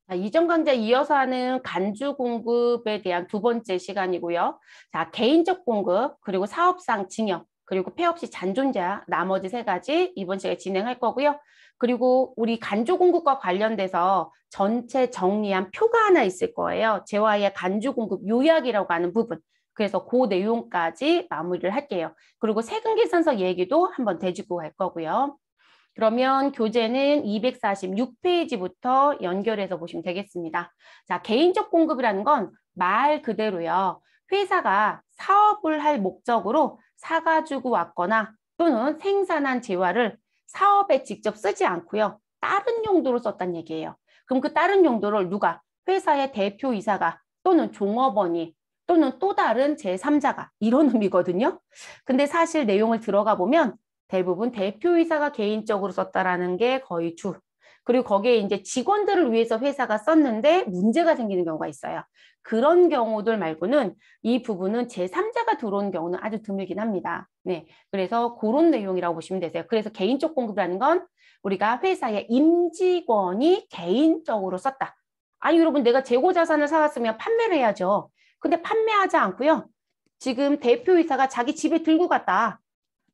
자, 이전 강좌 이어서 하는 간주 공급에 대한 두 번째 시간이고요. 자, 개인적 공급, 그리고 사업상 증여, 그리고 폐업 시 잔존자, 나머지 세 가지 이번 시간에 진행할 거고요. 그리고 우리 간주 공급과 관련돼서 전체 정리한 표가 하나 있을 거예요. 재화의 간주 공급 요약이라고 하는 부분. 그래서 그 내용까지 마무리를 할게요. 그리고 세금 계산서 얘기도 한번 대주고 갈 거고요. 그러면 교재는 246페이지부터 연결해서 보시면 되겠습니다. 자, 개인적 공급이라는 건 말 그대로요. 회사가 사업을 할 목적으로 사가지고 왔거나 또는 생산한 재화를 사업에 직접 쓰지 않고요. 다른 용도로 썼단 얘기예요. 그럼 그 다른 용도를 누가? 회사의 대표이사가 또는 종업원이 또는 또 다른 제3자가 이런 의미거든요. 근데 사실 내용을 들어가 보면 대부분 대표이사가 개인적으로 썼다라는 게 거의 주. 그리고 거기에 이제 직원들을 위해서 회사가 썼는데 문제가 생기는 경우가 있어요. 그런 경우들 말고는 이 부분은 제3자가 들어온 경우는 아주 드물긴 합니다. 네. 그래서 그런 내용이라고 보시면 되세요. 그래서 개인적 공급이라는 건 우리가 회사의 임직원이 개인적으로 썼다. 아니, 여러분, 내가 재고 자산을 사왔으면 판매를 해야죠. 근데 판매하지 않고요. 지금 대표이사가 자기 집에 들고 갔다.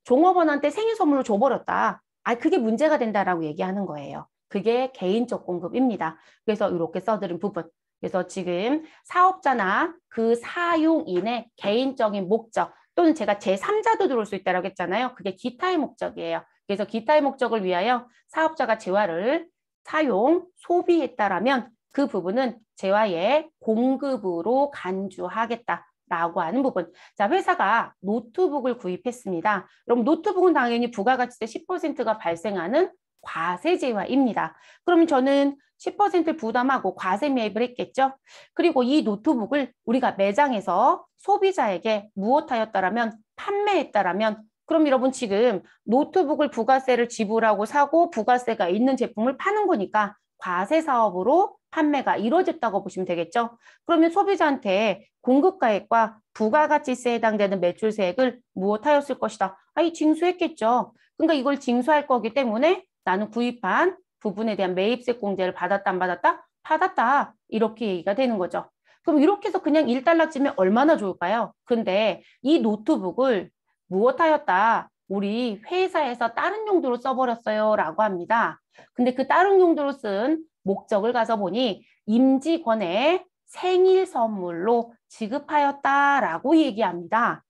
종업원한테 생일 선물로 줘버렸다. 아, 그게 문제가 된다라고 얘기하는 거예요. 그게 개인적 공급입니다. 그래서 이렇게 써드린 부분. 그래서 지금 사업자나 그 사용인의 개인적인 목적 또는 제가 제3자도 들어올 수 있다고 했잖아요. 그게 기타의 목적이에요. 그래서 기타의 목적을 위하여 사업자가 재화를 사용, 소비했다라면 그 부분은 재화의 공급으로 간주하겠다. 라고 하는 부분. 자, 회사가 노트북을 구입했습니다. 그럼 노트북은 당연히 부가가치세 10%가 발생하는 과세재화입니다. 그럼 저는 10%를 부담하고 과세 매입을 했겠죠. 그리고 이 노트북을 우리가 매장에서 소비자에게 무엇하였다라면 판매했다라면 그럼 여러분 지금 노트북을 부가세를 지불하고 사고 부가세가 있는 제품을 파는 거니까 과세 사업으로 판매가 이루어졌다고 보시면 되겠죠. 그러면 소비자한테 공급가액과 부가가치세에 해당되는 매출세액을 무엇하였을 것이다. 아이 징수했겠죠. 그러니까 이걸 징수할 거기 때문에 나는 구입한 부분에 대한 매입세 공제를 받았다 안 받았다? 받았다. 이렇게 얘기가 되는 거죠. 그럼 이렇게 해서 그냥 1달러쯤에 얼마나 좋을까요? 근데 이 노트북을 무엇하였다? 우리 회사에서 다른 용도로 써버렸어요. 라고 합니다. 근데 그 다른 용도로 쓴 목적을 가서 보니 임직원의 생일 선물로 지급하였다라고 얘기합니다.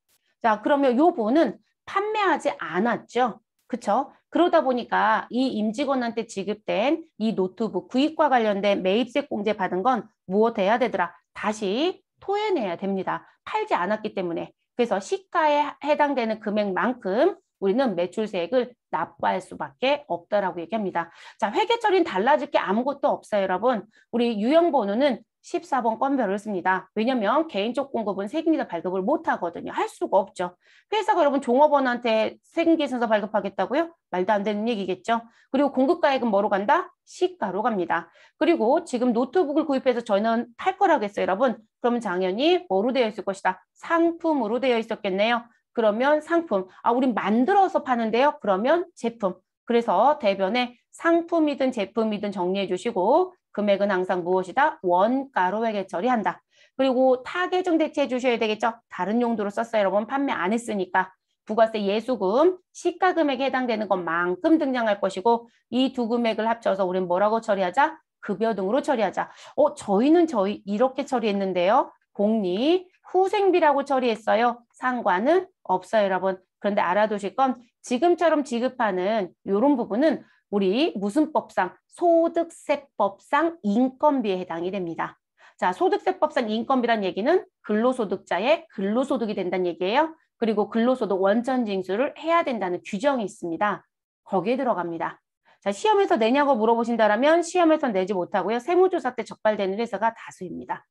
자, 그러면 요 분은 판매하지 않았죠. 그쵸? 그러다 보니까 이 임직원한테 지급된 이 노트북 구입과 관련된 매입세 공제 받은 건 무엇 해야 되더라? 다시 토해내야 됩니다. 팔지 않았기 때문에. 그래서 시가에 해당되는 금액만큼 우리는 매출세액을 납부할 수밖에 없다라고 얘기합니다. 자, 회계처리는 달라질 게 아무것도 없어요, 여러분. 우리 유형번호는 14번 건별을 씁니다. 왜냐면 개인적 공급은 세금계산 발급을 못 하거든요. 할 수가 없죠. 회사가 여러분 종업원한테 세금계산서 발급하겠다고요? 말도 안 되는 얘기겠죠. 그리고 공급가액은 뭐로 간다? 시가로 갑니다. 그리고 지금 노트북을 구입해서 저는 팔 거라고 했어요, 여러분. 그러면 당연히 뭐로 되어 있을 것이다? 상품으로 되어 있었겠네요. 그러면 상품. 아, 우린 만들어서 파는데요. 그러면 제품. 그래서 대변에 상품이든 제품이든 정리해 주시고 금액은 항상 무엇이다? 원가로 회계 처리한다. 그리고 타계정 대체해 주셔야 되겠죠? 다른 용도로 썼어요. 여러분 판매 안 했으니까. 부가세 예수금, 시가 금액에 해당되는 것만큼 등장할 것이고 이 두 금액을 합쳐서 우린 뭐라고 처리하자? 급여 등으로 처리하자. 저희는 이렇게 처리했는데요. 복리, 후생비라고 처리했어요. 상관은 없어요, 여러분. 그런데 알아두실 건 지금처럼 지급하는 이런 부분은 우리 무슨 법상? 소득세법상 인건비에 해당이 됩니다. 자, 소득세법상 인건비란 얘기는 근로소득자의 근로소득이 된다는 얘기예요. 그리고 근로소득 원천징수를 해야 된다는 규정이 있습니다. 거기에 들어갑니다. 자, 시험에서 내냐고 물어보신다면 시험에서 내지 못하고요. 세무조사 때 적발되는 회사가 다수입니다.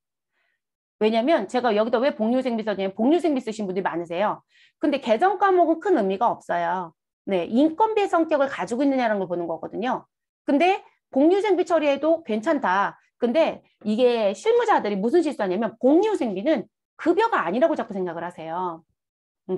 왜냐면 제가 여기다 왜 복리후생비 써냐면 복리후생비 쓰신 분들이 많으세요. 근데 개정 과목은 큰 의미가 없어요. 네, 인건비의 성격을 가지고 있느냐라는 걸 보는 거거든요. 근데 복리후생비 처리해도 괜찮다. 근데 이게 실무자들이 무슨 실수하냐면 복리후생비는 급여가 아니라고 자꾸 생각을 하세요.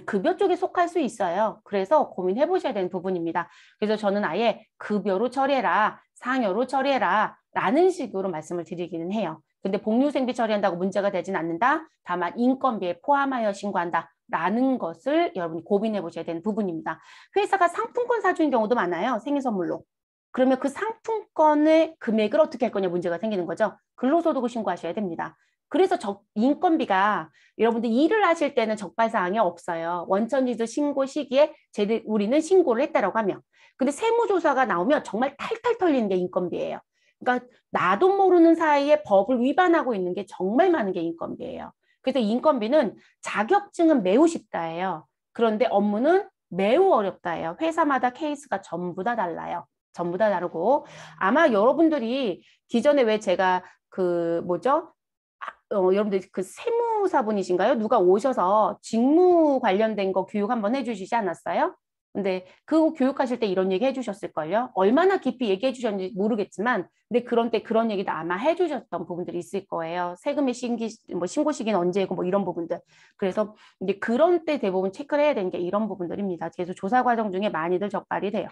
급여 쪽에 속할 수 있어요. 그래서 고민해 보셔야 되는 부분입니다. 그래서 저는 아예 급여로 처리해라, 상여로 처리해라 라는 식으로 말씀을 드리기는 해요. 근데 복리후생비 처리한다고 문제가 되진 않는다. 다만 인건비에 포함하여 신고한다 라는 것을 여러분이 고민해 보셔야 되는 부분입니다. 회사가 상품권 사주는 경우도 많아요. 생일선물로. 그러면 그 상품권의 금액을 어떻게 할 거냐 문제가 생기는 거죠. 근로소득을 신고하셔야 됩니다. 그래서 인건비가 여러분들 일을 하실 때는 적발사항이 없어요. 원천지수 신고 시기에 우리는 신고를 했다라고 하면. 근데 세무조사가 나오면 정말 탈탈 털리는 게 인건비예요. 그러니까 나도 모르는 사이에 법을 위반하고 있는 게 정말 많은 게 인건비예요. 그래서 인건비는 자격증은 매우 쉽다예요. 그런데 업무는 매우 어렵다예요. 회사마다 케이스가 전부 다 달라요. 전부 다 다르고 아마 여러분들이 기존에 왜 제가 여러분들 그 세무사분이신가요? 누가 오셔서 직무 관련된 거 교육 한번 해주시지 않았어요? 근데 그 교육하실 때 이런 얘기 해주셨을걸요? 얼마나 깊이 얘기해 주셨는지 모르겠지만 근데 그런 때 그런 얘기도 아마 해주셨던 부분들이 있을 거예요. 세금의 신고 시기는 언제고 뭐 이런 부분들. 그래서 이제 그런 때 대부분 체크를 해야 되는 게 이런 부분들입니다. 그래서 조사 과정 중에 많이들 적발이 돼요.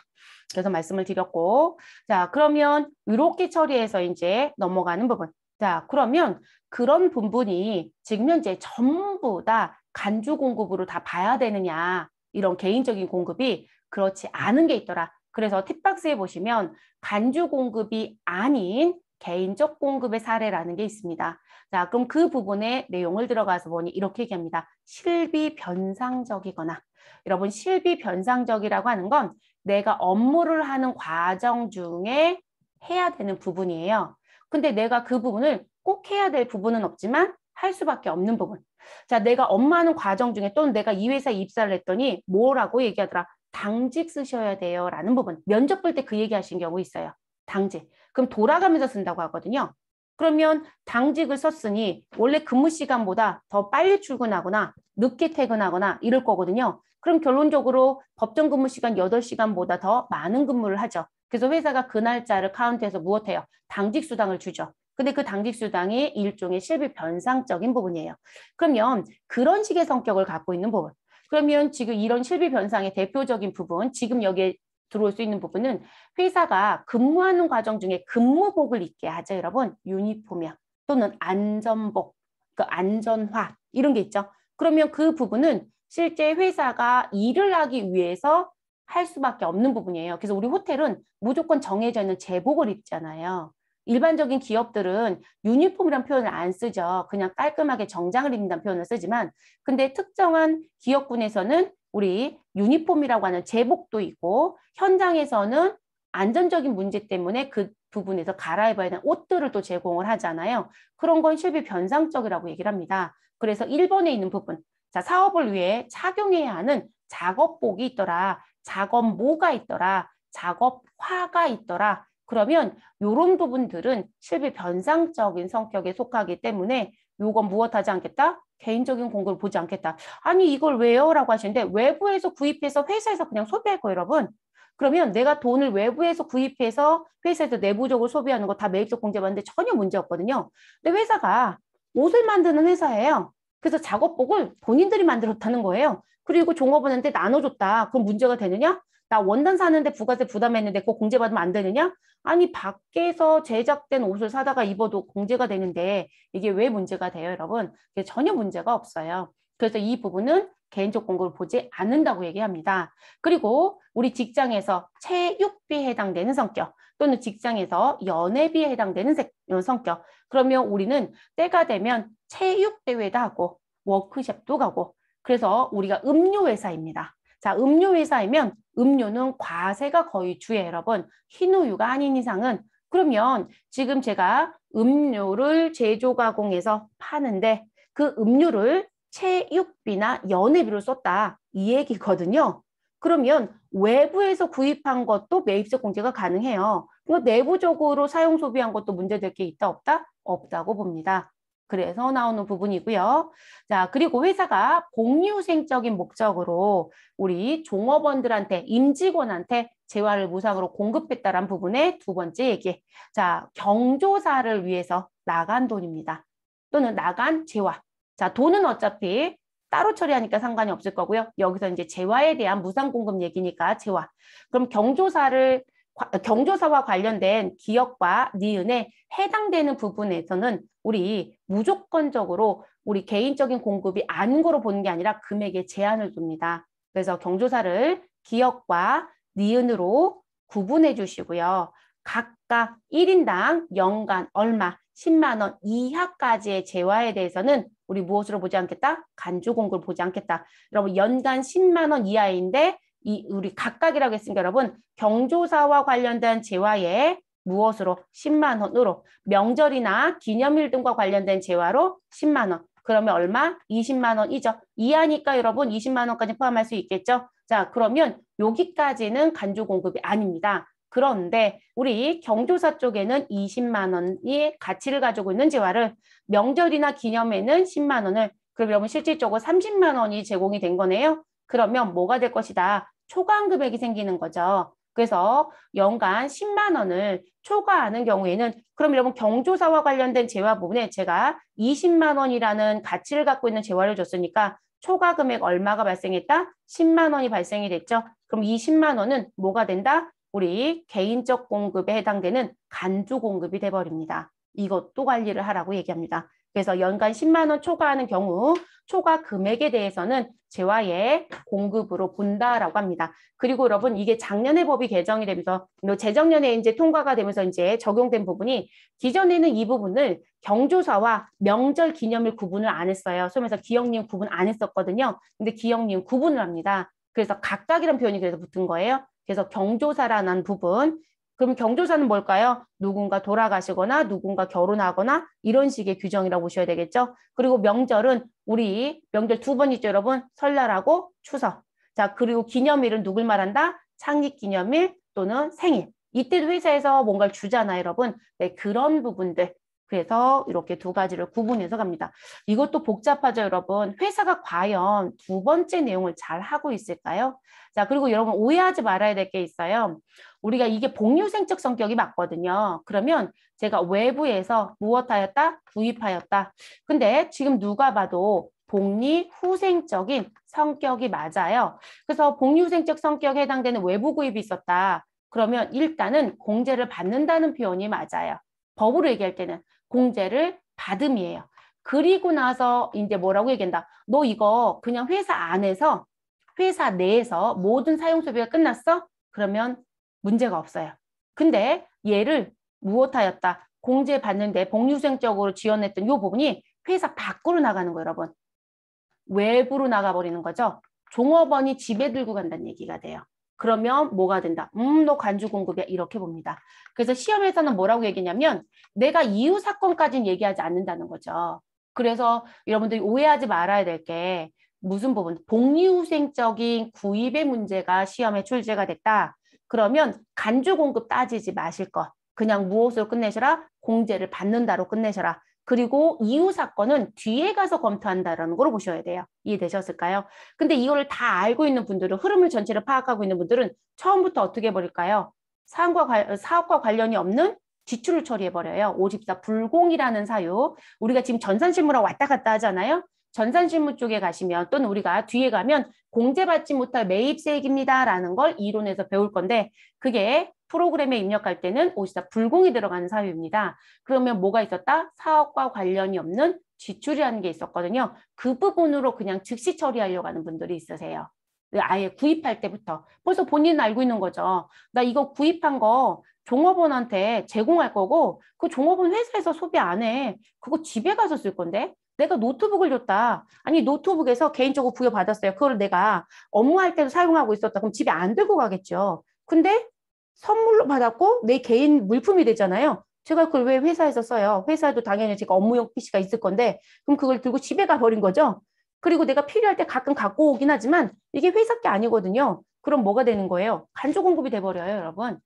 그래서 말씀을 드렸고 자 그러면 이렇게 처리해서 이제 넘어가는 부분. 자 그러면 그런 부분이 지금 현재 전부 다 간주 공급으로 다 봐야 되느냐 이런 개인적인 공급이 그렇지 않은 게 있더라. 그래서 팁박스에 보시면 간주 공급이 아닌 개인적 공급의 사례라는 게 있습니다. 자, 그럼 그 부분의 내용을 들어가서 보니 이렇게 얘기합니다. 실비 변상적이거나 여러분 실비 변상적이라고 하는 건 내가 업무를 하는 과정 중에 해야 되는 부분이에요. 근데 내가 그 부분을 꼭 해야 될 부분은 없지만 할 수밖에 없는 부분. 자, 내가 업무하는 과정 중에 또는 내가 이 회사에 입사를 했더니 뭐라고 얘기하더라? 당직 쓰셔야 돼요 라는 부분. 면접 볼 때 그 얘기 하신 경우 있어요. 당직. 그럼 돌아가면서 쓴다고 하거든요. 그러면 당직을 썼으니 원래 근무 시간보다 더 빨리 출근하거나 늦게 퇴근하거나 이럴 거거든요. 그럼 결론적으로 법정 근무 시간 8시간보다 더 많은 근무를 하죠. 그래서 회사가 그 날짜를 카운트해서 무엇해요? 당직 수당을 주죠. 근데 그 당직 수당이 일종의 실비 변상적인 부분이에요. 그러면 그런 식의 성격을 갖고 있는 부분. 그러면 지금 이런 실비 변상의 대표적인 부분, 지금 여기에 들어올 수 있는 부분은 회사가 근무하는 과정 중에 근무복을 입게 하죠, 여러분. 유니폼이야. 또는 안전복, 그 안전화 이런 게 있죠. 그러면 그 부분은 실제 회사가 일을 하기 위해서 할 수밖에 없는 부분이에요. 그래서 우리 호텔은 무조건 정해져 있는 제복을 입잖아요. 일반적인 기업들은 유니폼이라는 표현을 안 쓰죠. 그냥 깔끔하게 정장을 입는다는 표현을 쓰지만 근데 특정한 기업군에서는 우리 유니폼이라고 하는 제복도 있고 현장에서는 안전적인 문제 때문에 그 부분에서 갈아입어야 되는 옷들을 또 제공을 하잖아요. 그런 건 실비 변상적이라고 얘기를 합니다. 그래서 1번에 있는 부분. 자, 사업을 위해 착용해야 하는 작업복이 있더라. 작업모가 있더라. 작업화가 있더라. 그러면 이런 부분들은 실비 변상적인 성격에 속하기 때문에 이건 무엇하지 않겠다? 개인적인 공급을 보지 않겠다. 아니 이걸 왜요? 라고 하시는데 외부에서 구입해서 회사에서 그냥 소비할 거예요, 여러분. 그러면 내가 돈을 외부에서 구입해서 회사에서 내부적으로 소비하는 거 다 매입적 공제 받는데 전혀 문제 없거든요. 근데 회사가 옷을 만드는 회사예요. 그래서 작업복을 본인들이 만들었다는 거예요. 그리고 종업원한테 나눠줬다. 그럼 문제가 되느냐? 나 원단 사는데 부가세 부담했는데 그거 공제받으면 안 되느냐? 아니 밖에서 제작된 옷을 사다가 입어도 공제가 되는데 이게 왜 문제가 돼요, 여러분? 이게 전혀 문제가 없어요. 그래서 이 부분은 개인적 공급을 보지 않는다고 얘기합니다. 그리고 우리 직장에서 체육비에 해당되는 성격 또는 직장에서 연회비에 해당되는 성격. 그러면 우리는 때가 되면 체육대회도 하고 워크숍도 가고 그래서 우리가 음료회사입니다. 자, 음료회사이면 음료는 과세가 거의 주예요, 여러분. 흰우유가 아닌 이상은 그러면 지금 제가 음료를 제조 가공해서 파는데 그 음료를 체육비나 연회비로 썼다. 이 얘기거든요. 그러면 외부에서 구입한 것도 매입세 공제가 가능해요. 내부적으로 사용 소비한 것도 문제될 게 있다 없다? 없다고 봅니다. 그래서 나오는 부분이고요. 자, 그리고 회사가 복리후생적인 목적으로 우리 종업원들한테, 임직원한테 재화를 무상으로 공급했다는 부분의 두 번째 얘기. 자, 경조사를 위해서 나간 돈입니다. 또는 나간 재화. 자, 돈은 어차피 따로 처리하니까 상관이 없을 거고요. 여기서 이제 재화에 대한 무상 공급 얘기니까 재화. 그럼 경조사와 관련된 기억과 니은에 해당되는 부분에서는 우리 무조건적으로 우리 개인적인 공급이 아닌 거로 보는 게 아니라 금액에 제한을 둡니다. 그래서 경조사를 기억과 니은으로 구분해 주시고요. 각각 1인당 연간 얼마 10만 원 이하까지의 재화에 대해서는 우리 무엇으로 보지 않겠다? 간주 공급을 보지 않겠다. 여러분 연간 10만 원 이하인데 우리 각각이라고 했으니까 여러분 경조사와 관련된 재화에 무엇으로? 10만 원으로 명절이나 기념일 등과 관련된 재화로 10만 원. 그러면 얼마? 20만 원이죠. 이하니까 여러분 20만 원까지 포함할 수 있겠죠. 자, 그러면 여기까지는 간주 공급이 아닙니다. 그런데 우리 경조사 쪽에는 20만 원의 가치를 가지고 있는 재화를 명절이나 기념에는 10만 원을 그럼 여러분 실질적으로 30만 원이 제공이 된 거네요. 그러면 뭐가 될 것이다? 초과한 금액이 생기는 거죠. 그래서 연간 10만 원을 초과하는 경우에는 그럼 여러분 경조사와 관련된 재화 부분에 제가 20만 원이라는 가치를 갖고 있는 재화를 줬으니까 초과 금액 얼마가 발생했다? 10만 원이 발생이 됐죠. 그럼 이 10만 원은 뭐가 된다? 우리 개인적 공급에 해당되는 간주 공급이 돼버립니다. 이것도 관리를 하라고 얘기합니다. 그래서 연간 10만 원 초과하는 경우 초과 금액에 대해서는 재화의 공급으로 본다라고 합니다. 그리고 여러분 이게 작년에 법이 개정이 되면서 재작년에 이제 통과가 되면서 이제 적용된 부분이 기존에는 이 부분을 경조사와 명절 기념일 구분을 안 했어요. 소위 말해서 기억니은 구분 안 했었거든요. 근데 기억니은 구분을 합니다. 그래서 각각이라는 표현이 그래서 붙은 거예요. 그래서 경조사라는 부분. 그럼 경조사는 뭘까요? 누군가 돌아가시거나 누군가 결혼하거나 이런 식의 규정이라고 보셔야 되겠죠. 그리고 명절은 우리 명절 두 번 있죠, 여러분. 설날하고 추석. 자, 그리고 기념일은 누굴 말한다? 창립기념일 또는 생일. 이때도 회사에서 뭔가를 주잖아요, 여러분. 네, 그런 부분들. 그래서 이렇게 두 가지를 구분해서 갑니다. 이것도 복잡하죠, 여러분. 회사가 과연 두 번째 내용을 잘 하고 있을까요? 자, 그리고 여러분 오해하지 말아야 될 게 있어요. 우리가 이게 복리후생적 성격이 맞거든요. 그러면 제가 외부에서 무엇하였다? 구입하였다. 근데 지금 누가 봐도 복리후생적인 성격이 맞아요. 그래서 복리후생적 성격에 해당되는 외부 구입이 있었다. 그러면 일단은 공제를 받는다는 표현이 맞아요. 법으로 얘기할 때는 공제를 받음이에요. 그리고 나서 이제 뭐라고 얘기한다. 너 이거 그냥 회사 안에서 회사 내에서 모든 사용 소비가 끝났어? 그러면 문제가 없어요. 근데 얘를 무엇하였다? 공제받는데 복리후생적으로 지원했던 이 부분이 회사 밖으로 나가는 거예요, 여러분. 외부로 나가버리는 거죠. 종업원이 집에 들고 간다는 얘기가 돼요. 그러면 뭐가 된다? 너 간주 공급이야. 이렇게 봅니다. 그래서 시험에서는 뭐라고 얘기냐면 내가 이유 사건까지는 얘기하지 않는다는 거죠. 그래서 여러분들이 오해하지 말아야 될 게 무슨 부분? 복리후생적인 구입의 문제가 시험에 출제가 됐다. 그러면 간주 공급 따지지 마실 것. 그냥 무엇으로 끝내셔라? 공제를 받는다로 끝내셔라. 그리고 이유 사건은 뒤에 가서 검토한다라는 걸로 보셔야 돼요. 이해되셨을까요? 근데 이거를 다 알고 있는 분들은 흐름을 전체를 파악하고 있는 분들은 처음부터 어떻게 해버릴까요? 사업과 관련이 없는 지출을 처리해버려요. 54 불공이라는 사유. 우리가 지금 전산실무랑 왔다 갔다 하잖아요. 전산실무 쪽에 가시면 또는 우리가 뒤에 가면 공제받지 못할 매입세액입니다라는 걸 이론에서 배울 건데 그게 프로그램에 입력할 때는 54 불공이 들어가는 사유입니다. 그러면 뭐가 있었다? 사업과 관련이 없는 지출이라는 게 있었거든요. 그 부분으로 그냥 즉시 처리하려고 하는 분들이 있으세요. 아예 구입할 때부터. 벌써 본인은 알고 있는 거죠. 나 이거 구입한 거 종업원한테 제공할 거고 그 종업원 회사에서 소비 안 해. 그거 집에 가서 쓸 건데 내가 노트북을 줬다. 아니 노트북에서 개인적으로 부여받았어요. 그걸 내가 업무할 때도 사용하고 있었다. 그럼 집에 안 들고 가겠죠. 근데 선물로 받았고 내 개인 물품이 되잖아요. 제가 그걸 왜 회사에서 써요? 회사에도 당연히 제가 업무용 PC가 있을 건데 그럼 그걸 들고 집에 가버린 거죠. 그리고 내가 필요할 때 가끔 갖고 오긴 하지만 이게 회사 게 아니거든요. 그럼 뭐가 되는 거예요? 간접 공급이 돼버려요, 여러분.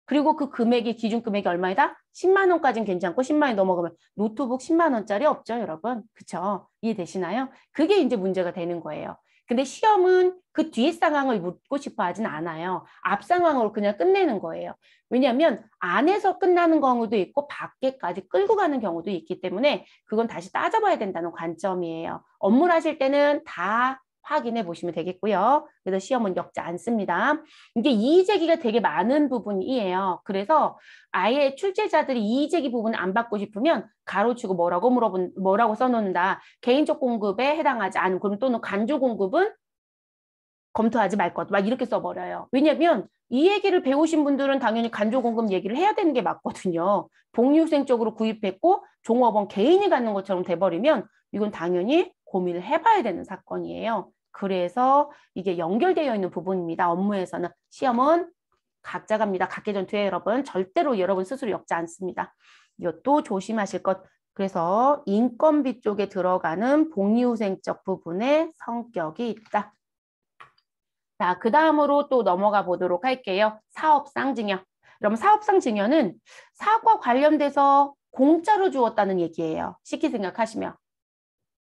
그리고 그 금액이 기준 금액이 얼마이다? 10만 원까지는 괜찮고 10만 원이 넘어가면 노트북 10만 원짜리 없죠, 여러분. 그쵸? 이해되시나요? 그게 이제 문제가 되는 거예요. 근데 시험은 그 뒤에 상황을 묻고 싶어 하진 않아요. 앞 상황으로 그냥 끝내는 거예요. 왜냐하면 안에서 끝나는 경우도 있고 밖에까지 끌고 가는 경우도 있기 때문에 그건 다시 따져봐야 된다는 관점이에요. 업무를 하실 때는 다 확인해 보시면 되겠고요. 그래서 시험은 겪지 않습니다. 이게 이의제기가 되게 많은 부분이에요. 그래서 아예 출제자들이 이의제기 부분을 안 받고 싶으면 가로치고 뭐라고 써놓는다. 개인적 공급에 해당하지 않은 그럼 또는 간주 공급은 검토하지 말 것. 막 이렇게 써버려요. 왜냐면 이 얘기를 배우신 분들은 당연히 간주 공급 얘기를 해야 되는 게 맞거든요. 복리후생 쪽으로 구입했고 종업원 개인이 갖는 것처럼 돼버리면 이건 당연히 고민을 해봐야 되는 사건이에요. 그래서 이게 연결되어 있는 부분입니다. 업무에서는. 시험은 각자 갑니다. 각계전투에 여러분 절대로 여러분 스스로 겪지 않습니다. 이것도 조심하실 것. 그래서 인건비 쪽에 들어가는 복리후생적 부분의 성격이 있다. 자, 그 다음으로 또 넘어가 보도록 할게요. 사업상 증여. 그럼 사업상 증여는 사업과 관련돼서 공짜로 주었다는 얘기예요. 쉽게 생각하시면.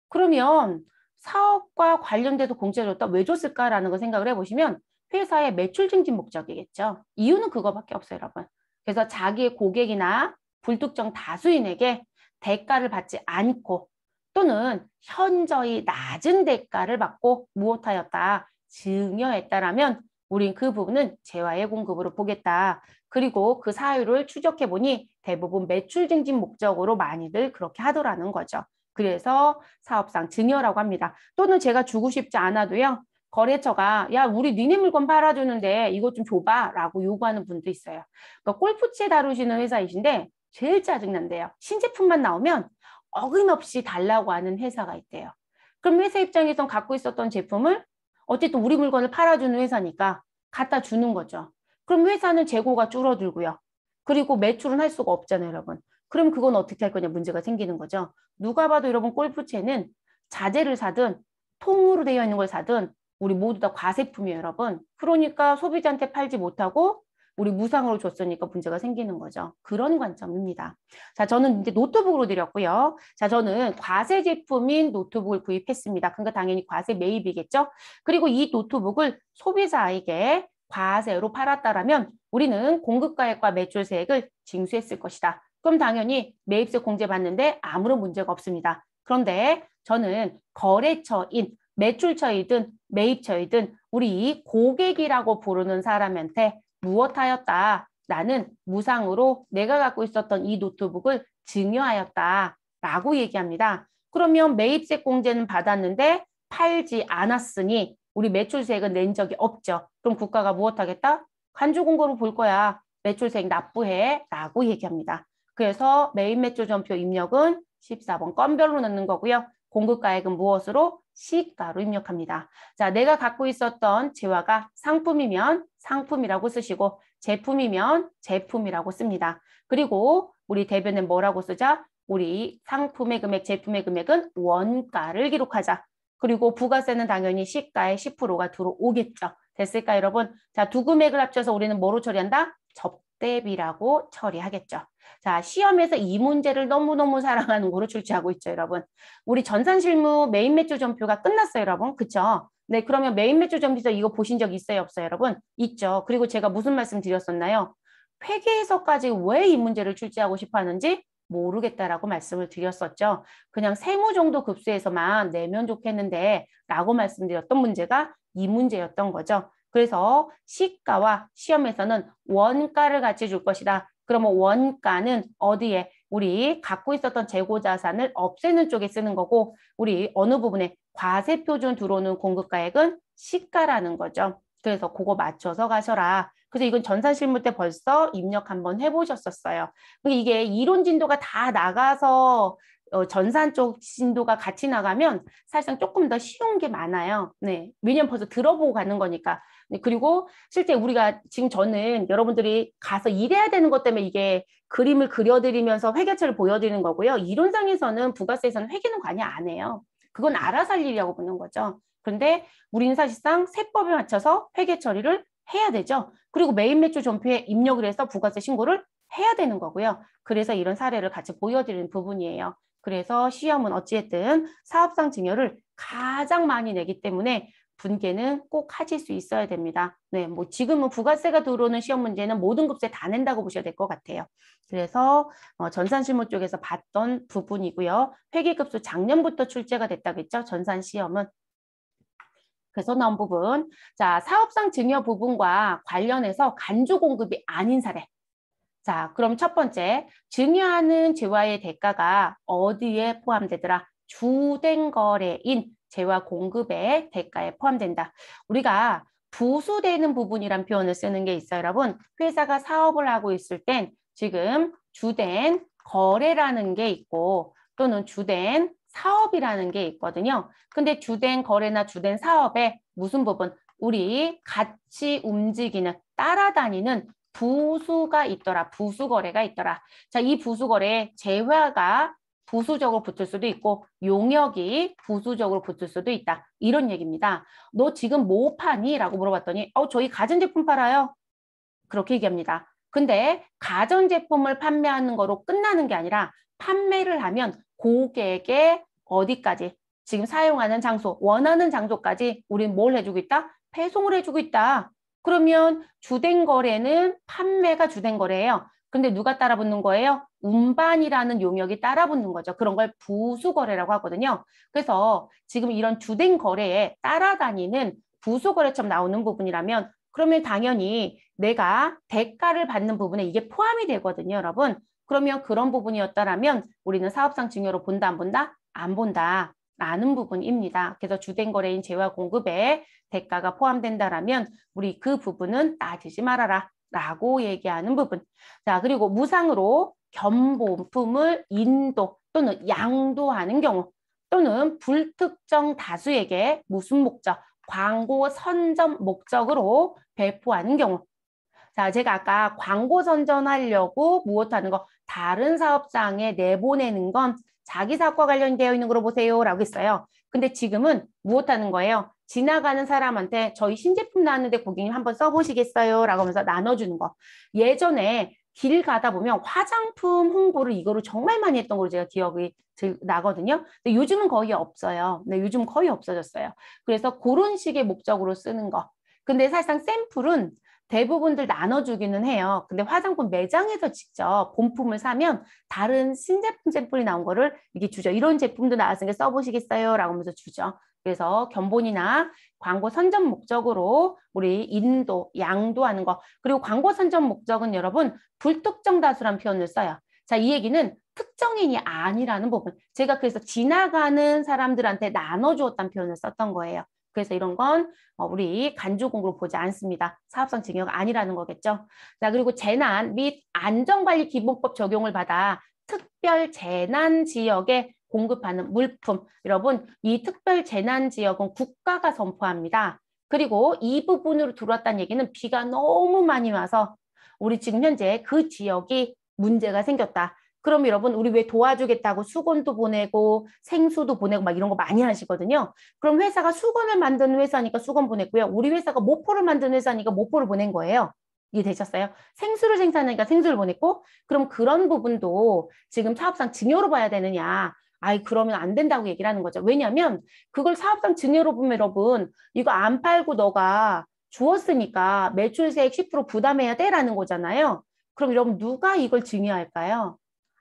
그러면 사업과 관련돼서 공짜로 줬다. 왜 줬을까라는 거 생각을 해보시면 회사의 매출 증진 목적이겠죠. 이유는 그거밖에 없어요, 여러분. 그래서 자기의 고객이나 불특정 다수인에게 대가를 받지 않고 또는 현저히 낮은 대가를 받고 무엇하였다. 증여했다라면 우린 그 부분은 재화의 공급으로 보겠다. 그리고 그 사유를 추적해보니 대부분 매출 증진 목적으로 많이들 그렇게 하더라는 거죠. 그래서 사업상 증여라고 합니다. 또는 제가 주고 싶지 않아도요. 거래처가 야 우리 니네 물건 팔아주는데 이것 좀 줘봐 라고 요구하는 분도 있어요. 그러니까 골프채 다루시는 회사이신데 제일 짜증난대요. 신제품만 나오면 어김없이 달라고 하는 회사가 있대요. 그럼 회사 입장에선 갖고 있었던 제품을 어쨌든 우리 물건을 팔아주는 회사니까 갖다 주는 거죠. 그럼 회사는 재고가 줄어들고요. 그리고 매출은 할 수가 없잖아요, 여러분. 그럼 그건 어떻게 할 거냐 문제가 생기는 거죠. 누가 봐도 여러분 골프채는 자재를 사든 통으로 되어 있는 걸 사든 우리 모두 다 과세품이에요, 여러분. 그러니까 소비자한테 팔지 못하고 우리 무상으로 줬으니까 문제가 생기는 거죠. 그런 관점입니다. 자, 저는 이제 노트북으로 드렸고요. 자, 저는 과세 제품인 노트북을 구입했습니다. 그러니까 당연히 과세 매입이겠죠. 그리고 이 노트북을 소비자에게 과세로 팔았다라면 우리는 공급가액과 매출세액을 징수했을 것이다. 그럼 당연히 매입세 공제 받는데 아무런 문제가 없습니다. 그런데 저는 거래처인 매출처이든 매입처이든 우리 고객이라고 부르는 사람한테 무엇하였다. 나는 무상으로 내가 갖고 있었던 이 노트북을 증여하였다. 라고 얘기합니다. 그러면 매입세 공제는 받았는데 팔지 않았으니 우리 매출세액은 낸 적이 없죠. 그럼 국가가 무엇하겠다? 간주공고로 볼 거야. 매출세액 납부해. 라고 얘기합니다. 그래서 매입 매출 전표 입력은 14번 건별로 넣는 거고요. 공급가액은 무엇으로? 시가로 입력합니다. 자, 내가 갖고 있었던 재화가 상품이면 상품이라고 쓰시고 제품이면 제품이라고 씁니다. 그리고 우리 대변은 뭐라고 쓰자? 우리 상품의 금액, 제품의 금액은 원가를 기록하자. 그리고 부가세는 당연히 시가의 10%가 들어오겠죠. 됐을까, 여러분? 자, 두 금액을 합쳐서 우리는 뭐로 처리한다? 접대비라고 처리하겠죠. 자, 시험에서 이 문제를 너무너무 사랑하는 거로 출제하고 있죠, 여러분. 우리 전산실무 메인 매출 전표가 끝났어요, 여러분. 그쵸? 네, 그러면 메인 매출 전표에서 이거 보신 적 있어요, 없어요, 여러분? 있죠. 그리고 제가 무슨 말씀 드렸었나요? 회계에서까지 왜 이 문제를 출제하고 싶어 하는지 모르겠다라고 말씀을 드렸었죠. 그냥 세무 정도 급수에서만 내면 좋겠는데 라고 말씀드렸던 문제가 이 문제였던 거죠. 그래서 시가와 시험에서는 원가를 같이 줄 것이다. 그러면 원가는 어디에? 우리 갖고 있었던 재고자산을 없애는 쪽에 쓰는 거고 우리 어느 부분에 과세표준 들어오는 공급가액은 시가라는 거죠. 그래서 그거 맞춰서 가셔라. 그래서 이건 전산실무 때 벌써 입력 한번 해보셨었어요. 이게 이론 진도가 다 나가서 전산 쪽 진도가 같이 나가면 사실상 조금 더 쉬운 게 많아요. 네, 왜냐면 벌써 들어보고 가는 거니까. 네, 그리고 실제 우리가 지금 저는 여러분들이 가서 일해야 되는 것 때문에 이게 그림을 그려드리면서 회계처를 보여드리는 거고요. 이론상에서는 부가세에서는 회계는 관여 안 해요. 그건 알아서 할 일이라고 보는 거죠. 그런데 우리는 사실상 세법에 맞춰서 회계 처리를 해야 되죠. 그리고 매입 매출 전표에 입력을 해서 부가세 신고를 해야 되는 거고요. 그래서 이런 사례를 같이 보여드리는 부분이에요. 그래서 시험은 어찌됐든 사업상 증여를 가장 많이 내기 때문에 분계는 꼭 하실 수 있어야 됩니다. 네, 뭐 지금은 부가세가 들어오는 시험 문제는 모든 급수에 다 낸다고 보셔야 될 것 같아요. 그래서 전산실무 쪽에서 봤던 부분이고요. 회계급수 작년부터 출제가 됐다고 했죠. 전산시험은. 그래서 나온 부분. 자, 사업상 증여 부분과 관련해서 간주 공급이 아닌 사례. 자, 그럼 첫 번째, 증여하는 재화의 대가가 어디에 포함되더라? 주된 거래인 재화 공급의 대가에 포함된다. 우리가 부수되는 부분이란 표현을 쓰는 게 있어요, 여러분. 회사가 사업을 하고 있을 땐 지금 주된 거래라는 게 있고 또는 주된 사업이라는 게 있거든요. 근데 주된 거래나 주된 사업에 무슨 부분? 우리 같이 움직이는, 따라다니는 부수가 있더라. 부수거래가 있더라. 자, 이 부수거래에 재화가 부수적으로 붙을 수도 있고 용역이 부수적으로 붙을 수도 있다. 이런 얘기입니다. 너 지금 뭐 파니? 라고 물어봤더니 저희 가전제품 팔아요. 그렇게 얘기합니다. 근데 가전제품을 판매하는 거로 끝나는 게 아니라 판매를 하면 고객의 어디까지? 지금 사용하는 장소, 원하는 장소까지 우린 뭘 해주고 있다? 배송을 해주고 있다. 그러면 주된 거래는 판매가 주된 거래예요. 근데 누가 따라붙는 거예요? 운반이라는 용역이 따라붙는 거죠. 그런 걸 부수거래라고 하거든요. 그래서 지금 이런 주된 거래에 따라다니는 부수거래처럼 나오는 부분이라면 그러면 당연히 내가 대가를 받는 부분에 이게 포함이 되거든요, 여러분. 그러면 그런 부분이었다라면 우리는 사업상 증여로 본다, 안 본다? 안 본다. 라는 부분입니다. 그래서 주된 거래인 재화 공급에 대가가 포함된다라면 우리 그 부분은 따지지 말아라. 라고 얘기하는 부분. 자, 그리고 무상으로 견본품을 인도 또는 양도하는 경우 또는 불특정 다수에게 무슨 목적? 광고 선전 목적으로 배포하는 경우. 자, 제가 아까 광고 선전하려고 무엇하는 거 다른 사업장에 내보내는 건 자기 사업과 관련되어 있는 거로 보세요 라고 했어요. 근데 지금은 무엇하는 거예요? 지나가는 사람한테 저희 신제품 나왔는데 고객님 한번 써보시겠어요? 라고 하면서 나눠주는 거. 예전에 길 가다 보면 화장품 홍보를 이거를 정말 많이 했던 걸로 제가 기억이 나거든요. 근데 요즘은 거의 없어요. 네, 요즘 거의 없어졌어요. 그래서 그런 식의 목적으로 쓰는 거. 근데 사실상 샘플은 대부분들 나눠주기는 해요. 근데 화장품 매장에서 직접 본품을 사면 다른 신제품 샘플이 나온 거를 이렇게 주죠. 이런 제품도 나왔으니까 써보시겠어요? 라고 하면서 주죠. 그래서 견본이나 광고 선전 목적으로 우리 인도, 양도하는 거. 그리고 광고 선전 목적은 여러분 불특정 다수란 표현을 써요. 자, 이 얘기는 특정인이 아니라는 부분. 제가 그래서 지나가는 사람들한테 나눠주었다는 표현을 썼던 거예요. 그래서 이런 건 우리 간주공으로 보지 않습니다. 사업상 증여가 아니라는 거겠죠. 자, 그리고 재난 및 안전관리기본법 적용을 받아 특별 재난 지역에 공급하는 물품. 여러분, 이 특별 재난 지역은 국가가 선포합니다. 그리고 이 부분으로 들어왔다는 얘기는 비가 너무 많이 와서 우리 지금 현재 그 지역이 문제가 생겼다. 그럼 여러분 우리 왜 도와주겠다고 수건도 보내고 생수도 보내고 막 이런 거 많이 하시거든요. 그럼 회사가 수건을 만드는 회사니까 수건 보냈고요. 우리 회사가 모포를 만드는 회사니까 모포를 보낸 거예요. 이해되셨어요? 생수를 생산하니까 생수를 보냈고 그럼 그런 부분도 지금 사업상 증여로 봐야 되느냐. 아이 그러면 안 된다고 얘기를 하는 거죠. 왜냐하면 그걸 사업상 증여로 보면 여러분 이거 안 팔고 너가 주었으니까 매출세액 10% 부담해야 돼라는 거잖아요. 그럼 여러분 누가 이걸 증여할까요?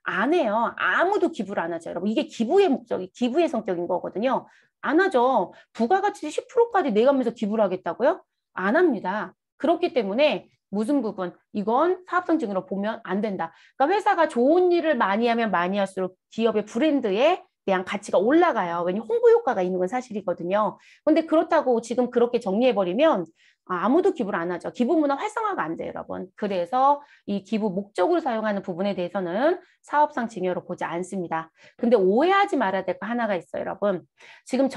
안 해요. 아무도 기부를 안 하죠, 여러분. 이게 기부의 목적이, 기부의 성격인 거거든요. 안 하죠. 부가가치 10%까지 내가면서 기부를 하겠다고요? 안 합니다. 그렇기 때문에 무슨 부분? 이건 사업성 증여로 보면 안 된다. 그러니까 회사가 좋은 일을 많이 하면 많이 할수록 기업의 브랜드에 대한 가치가 올라가요. 왜냐면 홍보 효과가 있는 건 사실이거든요. 근데 그렇다고 지금 그렇게 정리해버리면 아무도 기부를 안 하죠. 기부 문화 활성화가 안 돼요, 여러분. 그래서 이 기부 목적으로 사용하는 부분에 대해서는 사업상 증여로 보지 않습니다. 근데 오해하지 말아야 될 거 하나가 있어요, 여러분. 지금